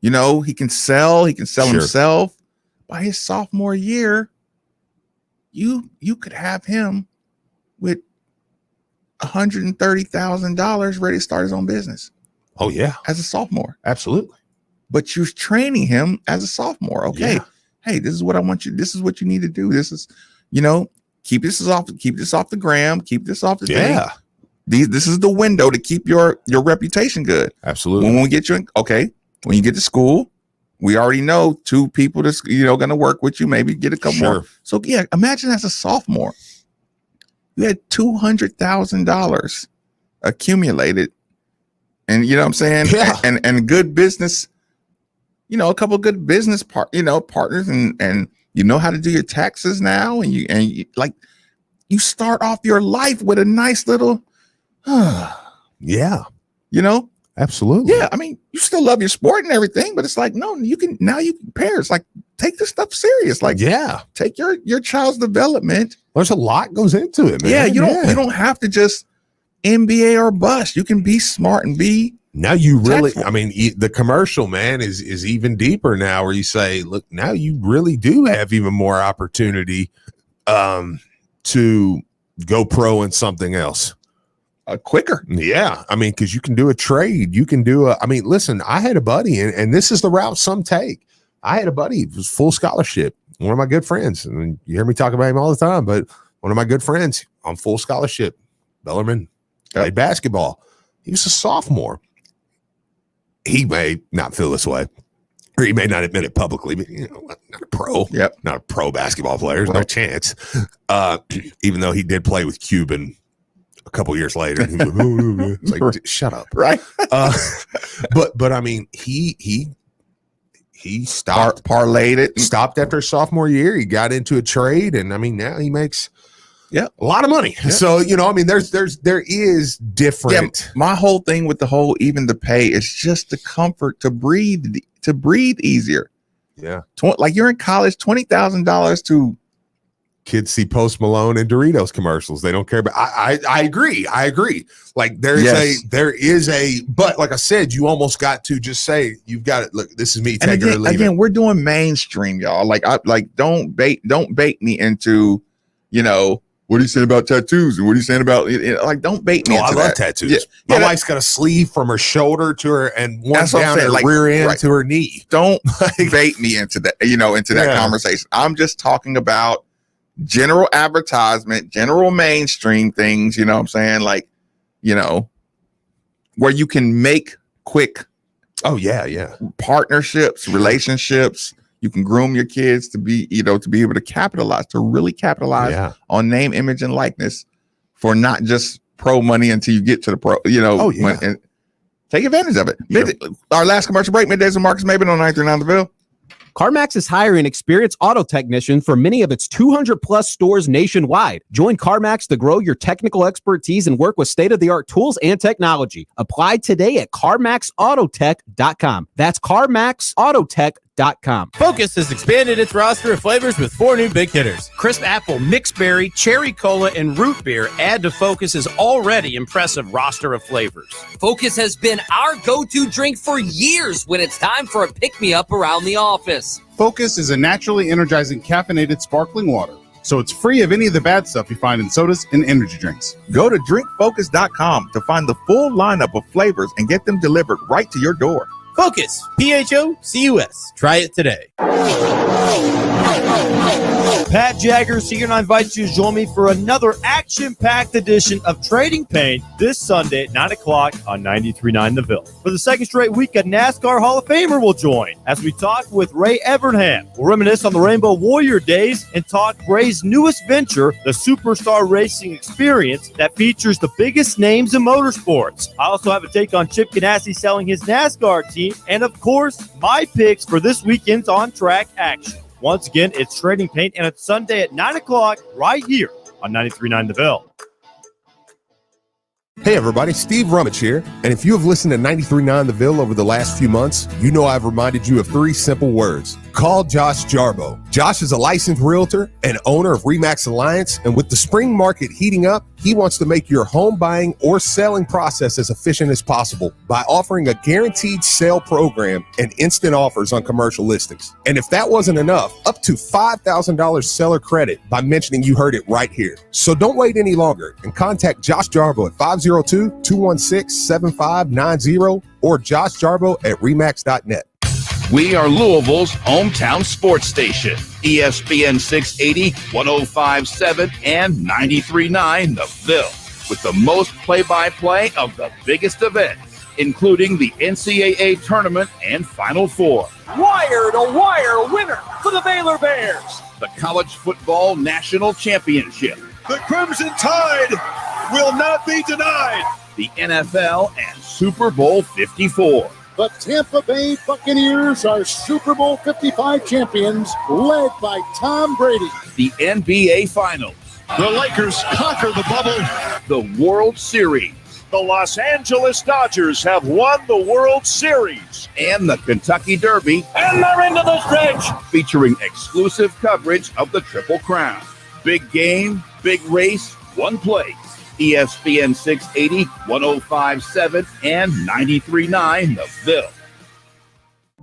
he can sell himself. By his sophomore year, you could have him with $130,000 ready to start his own business. Oh yeah. As a sophomore. Absolutely. But you're training him as a sophomore. Okay. Yeah. Hey, this is what I want you. This is what you need to do. This is, keep this off the gram, keep this off the thing. This is the window to keep your reputation good. Absolutely. When we get you when you get to school, we already know 2 people that's going to work with you, maybe get a couple more. So yeah, imagine as a sophomore, you had $200,000 accumulated, and you know what I'm saying? Yeah. And good business, a couple of good business partners, and you know how to do your taxes now, and you start off your life with a nice little yeah. Absolutely. Yeah. I mean, you still love your sport and everything, but it's like, no, parents, like, take this stuff serious. Like, take your child's development. There's a lot goes into it, man. Yeah. You don't have to just MBA or bust. You can be smart and be. Now you really, tactful. I mean, the commercial, man, is even deeper now, where you say, look, now you really do have even more opportunity to go pro in something else. Quicker. Yeah. I mean, because you can do a trade. You can do listen, I had a buddy, and this is the route some take. I had a buddy who was full scholarship. One of my good friends. I mean, you hear me talk about him all the time, but one of my good friends on full scholarship, Bellarmine, played basketball. He was a sophomore. He may not feel this way, or he may not admit it publicly, but not a pro. Yep. Not a pro basketball player. There's no chance. Even though he did play with Cuban a couple years later. He was like, like, shut up. Right. But I mean, he stopped, parlayed it, stopped after sophomore year. He got into a trade, and I mean, now he makes a lot of money. Yeah. So, I mean, there is different. Yeah, my whole thing with even the pay is just the comfort to breathe easier. Yeah. Like, you're in college, $20,000 to. Kids see Post Malone and Doritos commercials. They don't care about. I agree. Like, there is a, but like I said, you almost got to just say, you've got it. Look, this is me. Take it or leave it. We're doing mainstream, y'all. Like, don't bait me into, what are you saying about tattoos? And what are you saying about, like, don't bait me into I love tattoos. Yeah. My wife's got a sleeve from her shoulder to her, and one down her rear end to her knee. Don't bait me into that, into that conversation. I'm just talking about general advertisement, general mainstream things, you know what I'm saying? Like, where you can make quick partnerships, relationships. You can groom your kids to be able to really capitalize on name, image, and likeness for not just pro money until you get to the pro, and take advantage of it. Our last commercial break, Middays with Marcus Maben on 939 The Ville. CarMax is hiring experienced auto technicians for many of its 200-plus stores nationwide. Join CarMax to grow your technical expertise and work with state-of-the-art tools and technology. Apply today at CarMaxAutoTech.com. That's CarMaxAutoTech.com. Focus has expanded its roster of flavors with 4 new big hitters. Crisp apple, mixed berry, cherry cola, and root beer add to Focus's already impressive roster of flavors. Focus has been our go-to drink for years when it's time for a pick-me-up around the office. Focus is a naturally energizing caffeinated sparkling water, so it's free of any of the bad stuff you find in sodas and energy drinks. Go to drinkfocus.com to find the full lineup of flavors and get them delivered right to your door. Focus, PHOCUS. Try it today. Pat Jaggers here, and I invite you to join me for another action-packed edition of Trading Paint this Sunday at 9 o'clock on 93.9 The Ville. For the second straight week, a NASCAR Hall of Famer will join as we talk with Ray Evernham. We'll reminisce on the Rainbow Warrior days and talk Ray's newest venture, the Superstar Racing Experience, that features the biggest names in motorsports. I also have a take on Chip Ganassi selling his NASCAR team, and of course, my picks for this weekend's on-track action. Once again, it's Trading Paint, and it's Sunday at 9 o'clock right here on 93.9 The Ville. Hey everybody, Steve Rummage here, and if you have listened to 93.9 The Ville over the last few months, you know I've reminded you of 3 simple words. Call Josh Jarbo. Josh is a licensed realtor and owner of RE/MAX Alliance, and with the spring market heating up, he wants to make your home buying or selling process as efficient as possible by offering a guaranteed sale program and instant offers on commercial listings. And if that wasn't enough, up to $5,000 seller credit by mentioning you heard it right here. So don't wait any longer and contact Josh Jarbo at 502-216-7590 or joshjarbo@remax.net. We are Louisville's hometown sports station. ESPN 680, 105.7, and 93.9 The Ville, with the most play-by-play of the biggest events, including the NCAA tournament and Final Four. Wire-to-wire winner for the Baylor Bears. The College Football National Championship. The Crimson Tide will not be denied. The NFL and Super Bowl 54. The Tampa Bay Buccaneers are Super Bowl 55 champions, led by Tom Brady. The NBA Finals. The Lakers conquer the bubble. The World Series. The Los Angeles Dodgers have won the World Series. And the Kentucky Derby. And they're into the stretch. Featuring exclusive coverage of the Triple Crown. Big game, big race, one place. ESPN 680, 105.7, and 93.9 The Ville.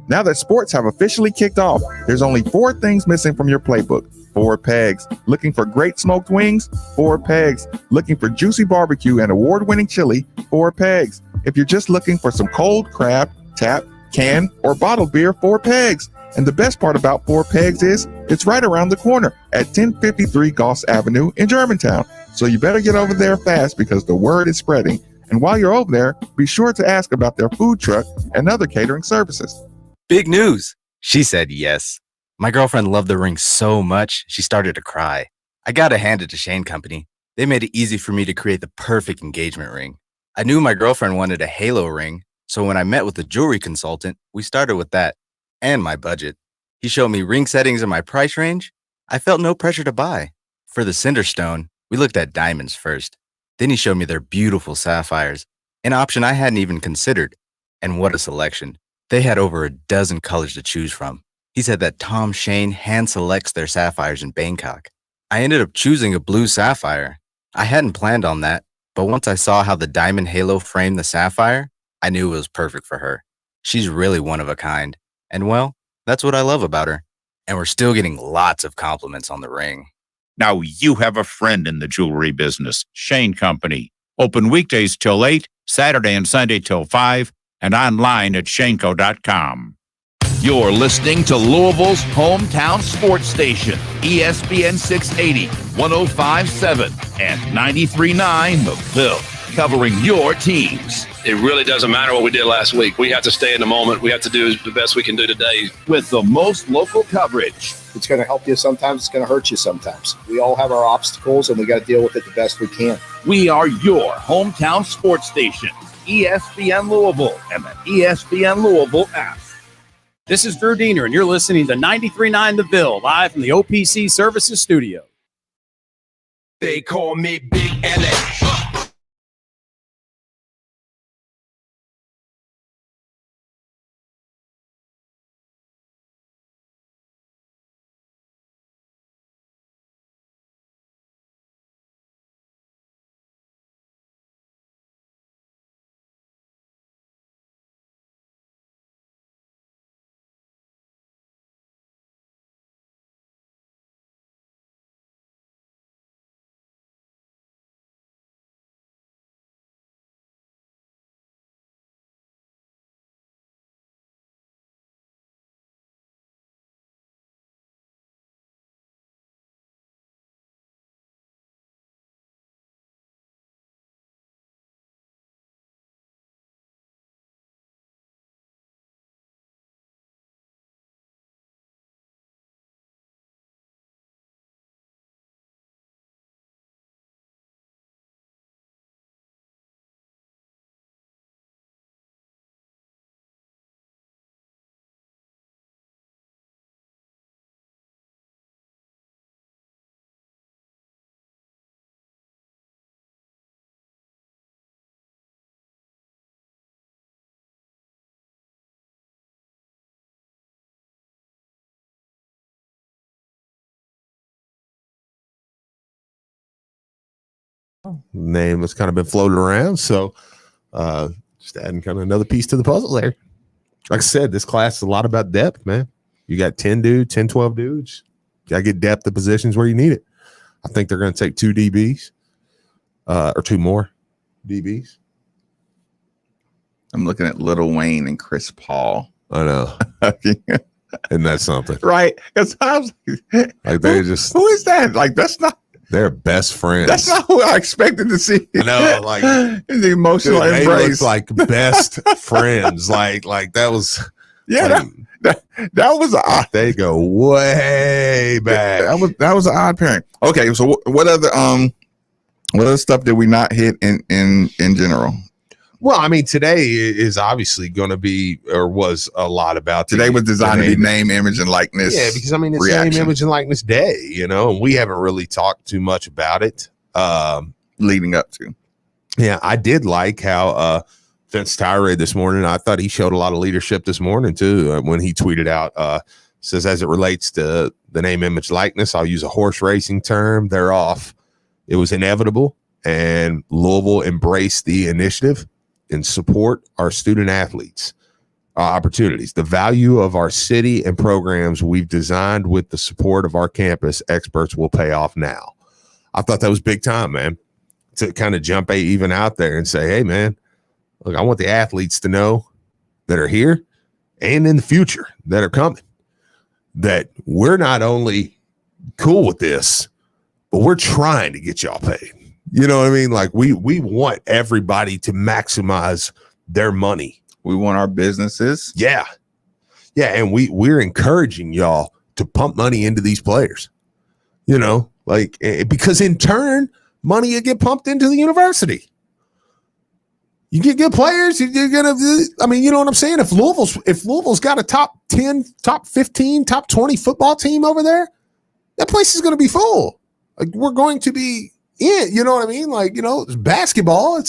Now that sports have officially kicked off, there's only 4 things missing from your playbook. 4 pegs. Looking for great smoked wings? 4 pegs. Looking for juicy barbecue and award-winning chili? 4 pegs. If you're just looking for some cold crab, tap, can, or bottled beer? 4 pegs. And the best part about 4 pegs is it's right around the corner at 1053 Goss Avenue in Germantown. So you better get over there fast because the word is spreading. And while you're over there, be sure to ask about their food truck and other catering services. Big news. She said yes. My girlfriend loved the ring so much, she started to cry. I gotta hand it to Shane Company. They made it easy for me to create the perfect engagement ring. I knew my girlfriend wanted a halo ring, so when I met with the jewelry consultant, we started with that and my budget. He showed me ring settings in my price range. I felt no pressure to buy. For the Cinderstone, we looked at diamonds first. Then he showed me their beautiful sapphires, an option I hadn't even considered. And what a selection. They had over a dozen colors to choose from. He said that Tom Shane hand selects their sapphires in Bangkok. I ended up choosing a blue sapphire. I hadn't planned on that, but once I saw how the diamond halo framed the sapphire, I knew it was perfect for her. She's really one of a kind. And well, that's what I love about her. And we're still getting lots of compliments on the ring. Now you have a friend in the jewelry business, Shane Company. Open weekdays till 8, Saturday and Sunday till 5, and online at shaneco.com. You're listening to Louisville's hometown sports station, ESPN 680, 105.7, and 93.9 The Ville. covering your teams. It really doesn't matter what we did last week. We have to stay in the moment. We have to do the best we can do today. With the most local coverage. It's going to help you sometimes. It's going to hurt you sometimes. We all have our obstacles, and we got to deal with it the best we can. We are your hometown sports station, ESPN Louisville, and the ESPN Louisville app. This is Drew Diener, and you're listening to 93.9 The Ville, live from the OPC Services Studio. They call me Big LA. Name has kind of been floated around. So just adding kind of another piece to the puzzle there. Like I said, this class is a lot about depth, man. You got 10 dudes, 10, 12 dudes. You got to get depth of positions where you need it. I think they're going to take 2 DBs or 2 more DBs. I'm looking at Lil Wayne and Chris Paul. I know. And that's something. Right. Because I was like, they just. Who is that? Like, that's not. They're best friends. That's not who I expected to see. I know, like the emotional dude, embrace, like best friends. Like that was, yeah. Like, that was odd. They go way back. That was an odd pairing. Okay, so what other stuff did we not hit in general? Well, I mean, today is obviously going to be, or was a lot about. Today was designed to be name, image, and likeness. Yeah, because I mean, it's reaction. name, image, and likeness day, and we haven't really talked too much about it leading up to. Yeah, I did like how Vince Tyree this morning. I thought he showed a lot of leadership this morning too when he tweeted out. Says as it relates to the name, image, likeness, I'll use a horse racing term. They're off. It was inevitable, and Louisville embraced the initiative and support our student athletes opportunities. The value of our city and programs we've designed with the support of our campus experts will pay off now. I thought that was big time, man, to kind of jump even out there and say, hey, man, look, I want the athletes to know that are here and in the future that are coming that we're not only cool with this, but we're trying to get y'all paid. You know what I mean? Like we want everybody to maximize their money. We want our businesses. Yeah. Yeah. And we're encouraging y'all to pump money into these players, because in turn, money will get pumped into the university. You get good players, you're going to, I mean, you know what I'm saying? If Louisville's got a top 10, top 15, top 20 football team over there, that place is going to be full. Like we're going to be, you know what I mean? Like, it's basketball.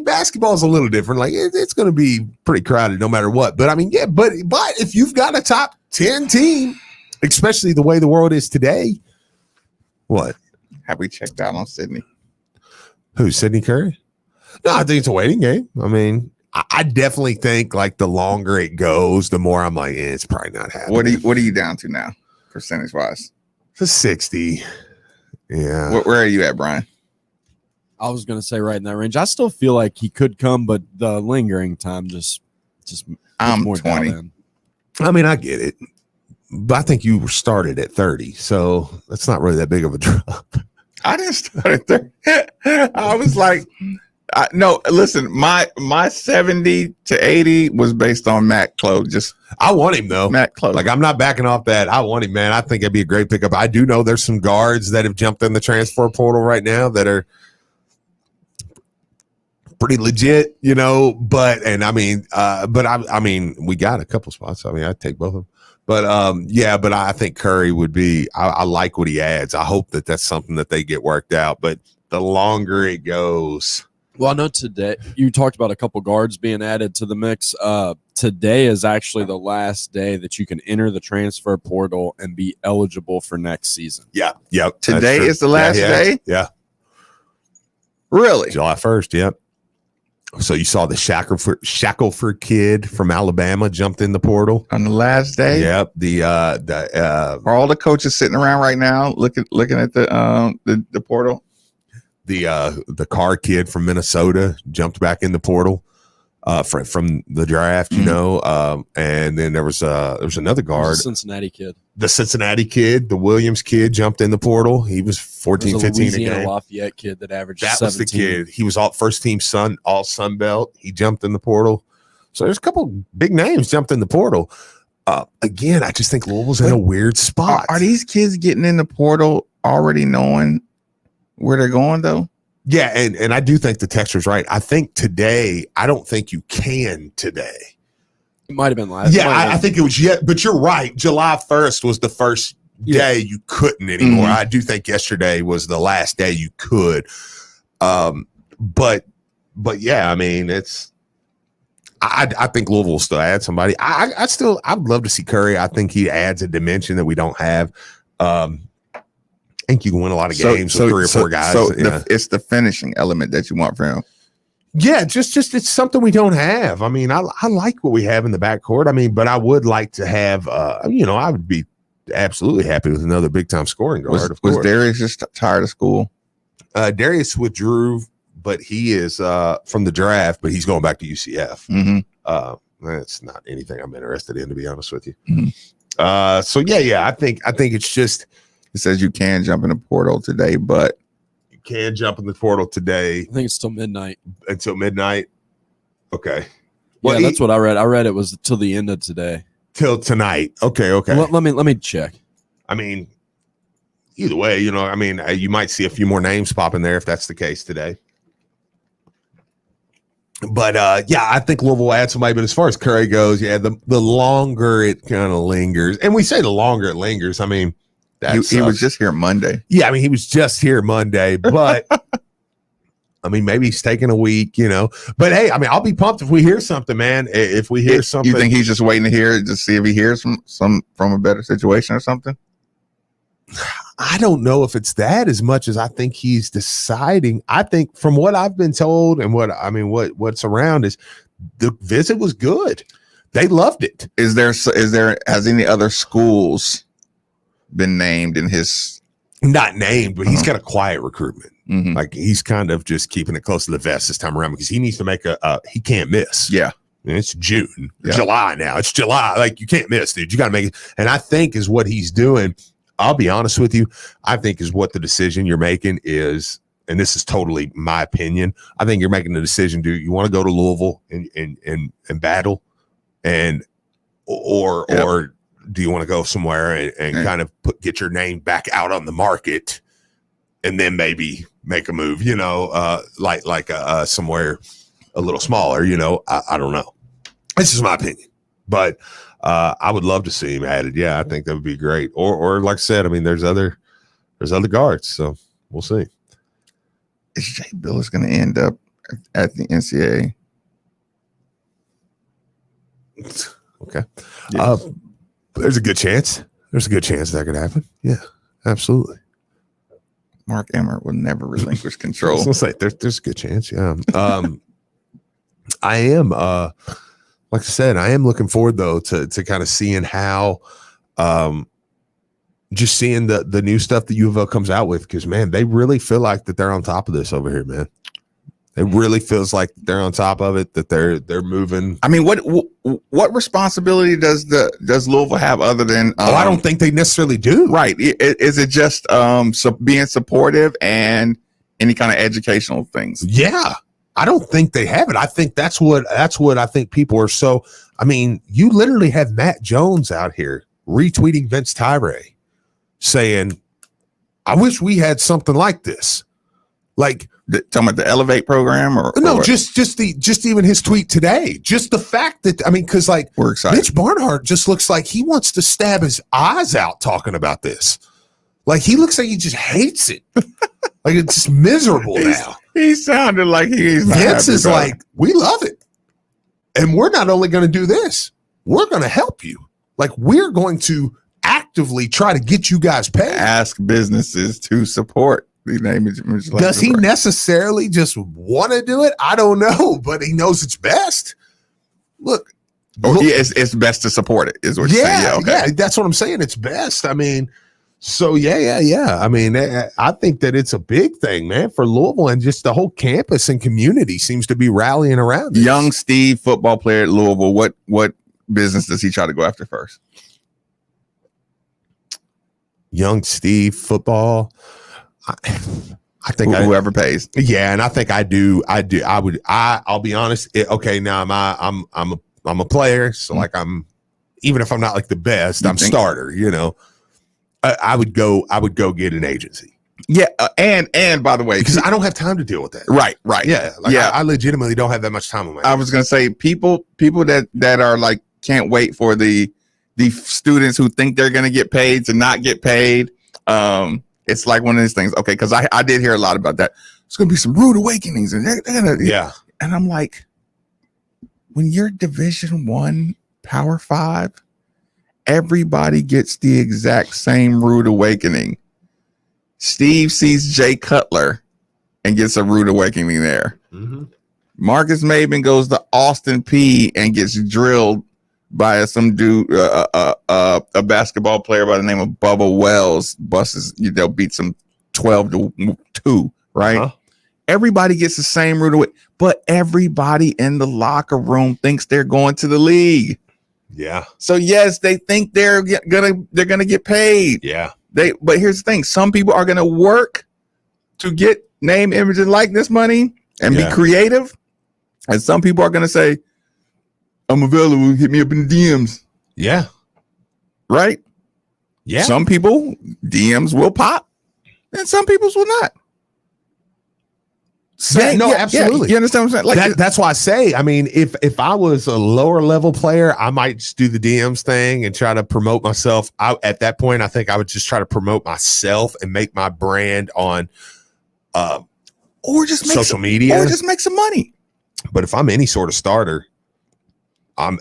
Basketball is a little different. Like it's going to be pretty crowded no matter what. But I mean, yeah, but if you've got a top 10 team, especially the way the world is today, what? Have we checked out on Sydney? Who, Sydney Curry? No, I think it's a waiting game. I mean, I definitely think like the longer it goes, the more I'm like, it's probably not happening. What are you down to now, percentage wise? To 60. Yeah. Where are you at, Brian? I was going to say right in that range. I still feel like he could come, but the lingering time just I'm more 20. I mean, I get it, but I think you were started at 30, so that's not really that big of a drop. I didn't start it there. I was like, no, listen, my 70 to 80 was based on Matt Close. I want him though. Matt Close. Like, I'm not backing off that. I want him, man. I think it'd be a great pickup. I do know there's some guards that have jumped in the transfer portal right now that are pretty legit, you know. But I mean, we got a couple spots. I mean, I'd take both of them. But yeah, but I think Curry would be. I like what he adds. I hope that that's something that they get worked out. But the longer it goes. Well, I know today you talked about a couple guards being added to the mix. Today is actually the last day that you can enter the transfer portal and be eligible for next season. Yeah. Yep. Today is the last day? Yeah. Really? July 1st. Yep. So you saw the Shackelford kid from Alabama jumped in the portal on the last day. Yep. Are all the coaches sitting around right now looking at the portal? The Carr kid from Minnesota jumped back in the portal from the draft, you know. And then there was another guard, the Cincinnati kid, the Williams kid jumped in the portal. He was 14, 15 a game. Lafayette kid that averaged That 17. was the kid. He was all first team all Sun Belt. He jumped in the portal. So there's a couple big names jumped in the portal. Again, I just think Louisville's in a weird spot. Are these kids getting in the portal already knowing where they're going though? Yeah, and I do think the texture's right. I think today, I don't think you can today. It might have been last. Yeah, I think it was but you're right. July 1st was the first day you couldn't anymore. I do think yesterday was the last day you could. But yeah, I mean, I think Louisville will still add somebody. I'd love to see Curry. I think he adds a dimension that we don't have. I think you can win a lot of games with 3 or 4 guys. So it's the finishing element that you want for him. Yeah, just it's something we don't have. I mean, I like what we have in the backcourt. I mean, but I would like to have, I would be absolutely happy with another big time scoring guard. Was Darius just tired of school? Darius withdrew, but he is from the draft, but he's going back to UCF. Mm-hmm. That's not anything I'm interested in, to be honest with you. Mm-hmm. So yeah, I think it's just. It says you can jump in the portal today, but you can jump in the portal today. I think it's till midnight. Until midnight. Okay. Well, yeah, that's what I read. I read it was till the end of today. Till tonight. Okay. Let me check. I mean, either way, you might see a few more names pop in there if that's the case today. But yeah, I think Louisville will add somebody. But as far as Curry goes, yeah, the longer it kind of lingers, and we say the longer it lingers, I mean. He was just here Monday. Yeah, I mean, he was just here Monday, but I mean, maybe he's taking a week, But hey, I mean, I'll be pumped if we hear something, man. If we hear something, you think he's just waiting to hear to see if he hears from a better situation or something? I don't know if it's that as much as I think he's deciding. I think from what I've been told and what's around is the visit was good. They loved it. Has any other schools been named in his? Not named, but he's got a quiet recruitment. Mm-hmm. Like he's kind of just keeping it close to the vest this time around because he needs to make he can't miss. Yeah. And it's June, July now. It's July. Like you can't miss, dude. You got to make it. And I think is what he's doing. I'll be honest with you. I think is what the decision you're making is, and this is totally my opinion. I think you're making the decision. Do you want to go to Louisville and battle, or do you want to go somewhere and kind of get your name back out on the market and then maybe make a move, like somewhere a little smaller, I don't know. This is my opinion, but I would love to see him added. Yeah, I think that would be great. Or like I said, I mean, there's other guards, so we'll see. Is Jay Billis going to end up at the NCAA? Okay. Yes. There's a good chance. That could happen. Yeah, absolutely. Mark Emmert will never relinquish control. I was gonna say, there's a good chance. Yeah. I am, like I said, I am looking forward though to kind of seeing how, just seeing the new stuff that U of L comes out with because man, they really feel like that they're on top of this over here, man. It really feels like they're on top of it, that they're moving. I mean, what responsibility does Louisville have other than? I don't think they necessarily do. Right? Is it just being supportive and any kind of educational things? Yeah, I don't think they have it. I think that's what I think people are so. I mean, you literally have Matt Jones out here retweeting Vince Tyree, saying, "I wish we had something like this." Like, talking about the Elevate program, or just even his tweet today. Just the fact that, I mean, because like we're excited. Mitch Barnhart just looks like he wants to stab his eyes out talking about this. Like he looks like he just hates it. Like it's just miserable now. He sounded like he's not Vince happy is about like, we love it, and we're not only going to do this, we're going to help you. Like we're going to actively try to get you guys paid. Ask businesses to support. Does he necessarily just want to do it? I don't know, but he knows it's best. Look, it's best to support it, is what you're saying. Yeah, that's what I'm saying. It's best. I mean, so yeah. I mean, I think that it's a big thing, man, for Louisville, and just the whole campus and community seems to be rallying around this. Young Steve, football player at Louisville. What business does he try to go after first? Young Steve, football. I think whoever pays. Yeah, and I think I do. I'll be honest. Okay, now I'm a player, so like even if I'm not like the best, I'm starter. You know, I would go get an agency. Yeah, and by the way, because I don't have time to deal with that. Right. Yeah, I legitimately don't have that much time on my hands. I was gonna say people that are like can't wait for the students who think they're gonna get paid to not get paid. It's like one of these things, okay, because I did hear a lot about that. It's going to be some rude awakenings, and they're gonna, yeah. And I'm like, when you're Division I, Power 5, everybody gets the exact same rude awakening. Steve sees Jay Cutler and gets a rude awakening there. Mm-hmm. Marcus Maben goes to Austin P and gets drilled by some dude, a basketball player by the name of Bubba Wells. They'll beat some 12-2, right? Uh-huh. Everybody gets the same route away, but everybody in the locker room thinks they're going to the league. Yeah. So yes, they think they're gonna get paid. Yeah. But here's the thing: some people are gonna work to get name, image, and likeness money and be creative, and some people are gonna say, I'm available. Hit me up in the DMs. Yeah. Right? Yeah. Some people, DMs will pop, and some people's will not. Absolutely. You understand what I'm saying? Like that's why I say, I mean, if I was a lower level player, I might just do the DMs thing and try to promote myself. At that point, I think I would just try to promote myself and make my brand on or just make social media. Or just make some money. But if I'm any sort of starter, I'm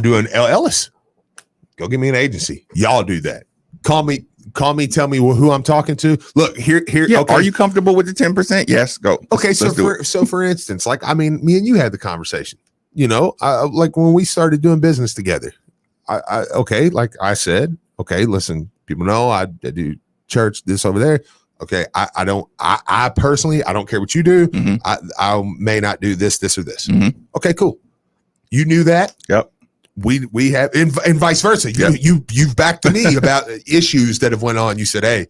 doing Ellis. Go give me an agency. Y'all do that. Call me, tell me who I'm talking to. Look, here. Yeah, okay. Are you comfortable with the 10%? Yes, go. Okay, so for instance, like, I mean, me and you had the conversation, you know, like when we started doing business together, okay, like I said, okay, listen, people know I do church, this over there. Okay, I personally, I don't care what you do. Mm-hmm. I may not do this, or this. Mm-hmm. Okay, cool. You knew that. Yep. We have, and vice versa. You've backed to me about issues that have went on. You said, hey,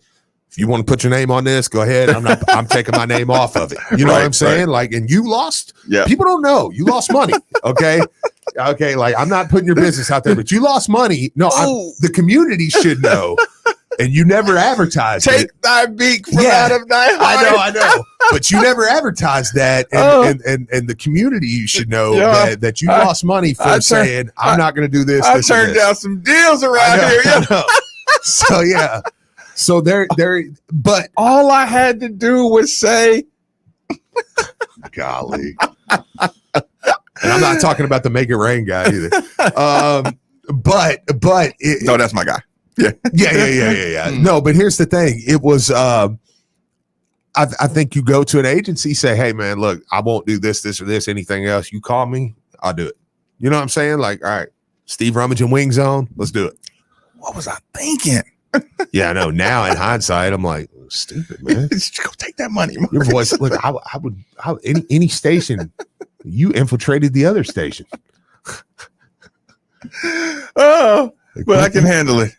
if you want to put your name on this, go ahead. I'm taking my name off of it. You know what I'm saying? Right. Like, and you lost. Yeah. People don't know you lost money. Okay. Okay. Like, I'm not putting your business out there, but you lost money. No, the community should know. And you never advertised Take it. thy beak from out of thy heart. I know. But you never advertised that. And the community should know that you lost money for saying, I'm not going to do this. I turned down some deals around here. Yeah. So, yeah. So they're, but all I had to do was say, golly. And I'm not talking about the Make It Rain guy either. But no, that's my guy. Yeah. No, but here's the thing. It was I think you go to an agency, say, hey man, look, I won't do this, or this, anything else. You call me, I'll do it. You know what I'm saying? Like, all right, Steve Rummage and Wing Zone, let's do it. What was I thinking? Yeah, I know. Now in hindsight, I'm like, stupid, man. Just go take that money. Your voice. Look, I would any station. You infiltrated the other station. Oh, but I can handle it.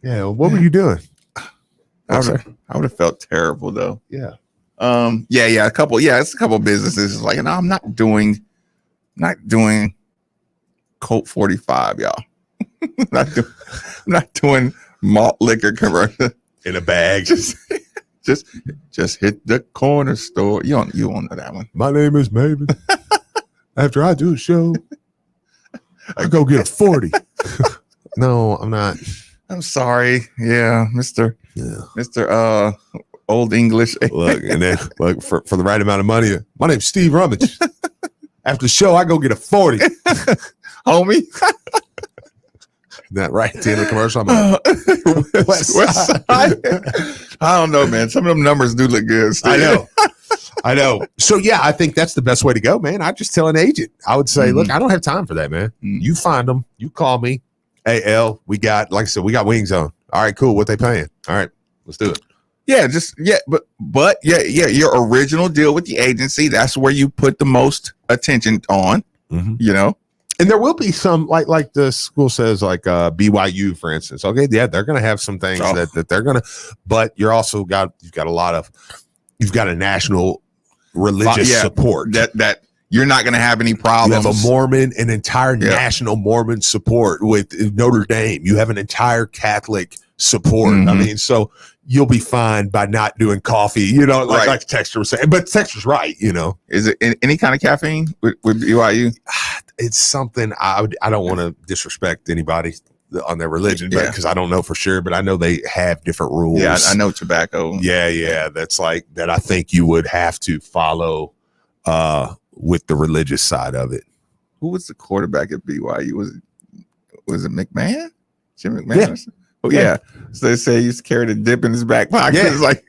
Yeah. What were you doing? I would have felt terrible though. Yeah. It's a couple of businesses. It's like, no, I'm not doing Colt 45, y'all. not doing malt liquor commercial in a bag. Just hit the corner store. You won't know that one. My name is Maven. After I do a show, I go get a 40. No, I'm not. I'm sorry. Yeah, Mr. Old English. Look, and then look for the right amount of money. My name's Steve Rummage. After the show, I go get a 40. Homie. That right at the end of the commercial. I'm like, West Side. I don't know, man. Some of them numbers do look good. Steve. I know. So yeah, I think that's the best way to go, man. I just tell an agent. I would say, look, I don't have time for that, man. You find them. You call me. Hey, L, we got wings on. All right, cool. What they paying? All right, let's do it. Yeah, but your original deal with the agency, that's where you put the most attention on, you know. And there will be some like the school says, like BYU, for instance. Okay, yeah, they're gonna have some things that they're gonna, but you've got a national religious support that you're not gonna have any problems. You have an entire national Mormon support with Notre Dame. You have an entire Catholic support. I mean, so you'll be fine by not doing coffee, you know, like Texter was saying. But Texter's right, you know. Is it any kind of caffeine with BYU? It's something I don't want to disrespect anybody on their religion, but because I don't know for sure, but I know they have different rules. Yeah, I know tobacco. Yeah, that's like that. I think you would have to follow with the religious side of it. Who was the quarterback at BYU? Was it McMahon? Jim McMahon? Yeah. Oh yeah. So they say he used to carry the dip in his back pocket. Yeah. It's like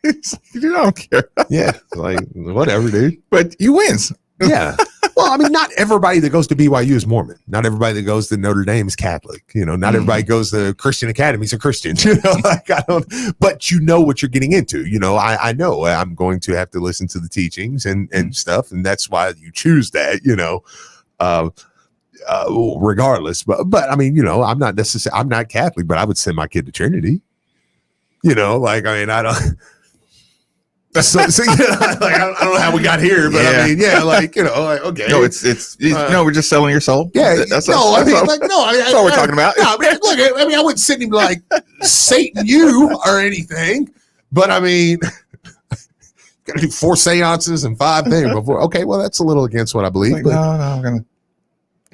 you don't care. Yeah, like whatever, dude. But he wins. Yeah. Well, I mean, not everybody that goes to BYU is Mormon. Not everybody that goes to Notre Dame is Catholic. You know, not everybody goes to Christian academies are Christians. You know, like but you know what you're getting into. You know, I know I'm going to have to listen to the teachings and stuff, and that's why you choose that. You know, regardless. But I mean, you know, I'm not Catholic, but I would send my kid to Trinity. You know, like I mean, I don't. So you know, like I don't know how we got here, but I mean, like you know, like okay. No, it's we're just selling your soul. Yeah, that's all we're talking about. No, look, I mean, I wouldn't send him like Satan you or anything, but I mean, got to do 4 seances and 5 things before. Okay, well, that's a little against what I believe. Like, no, I'm gonna.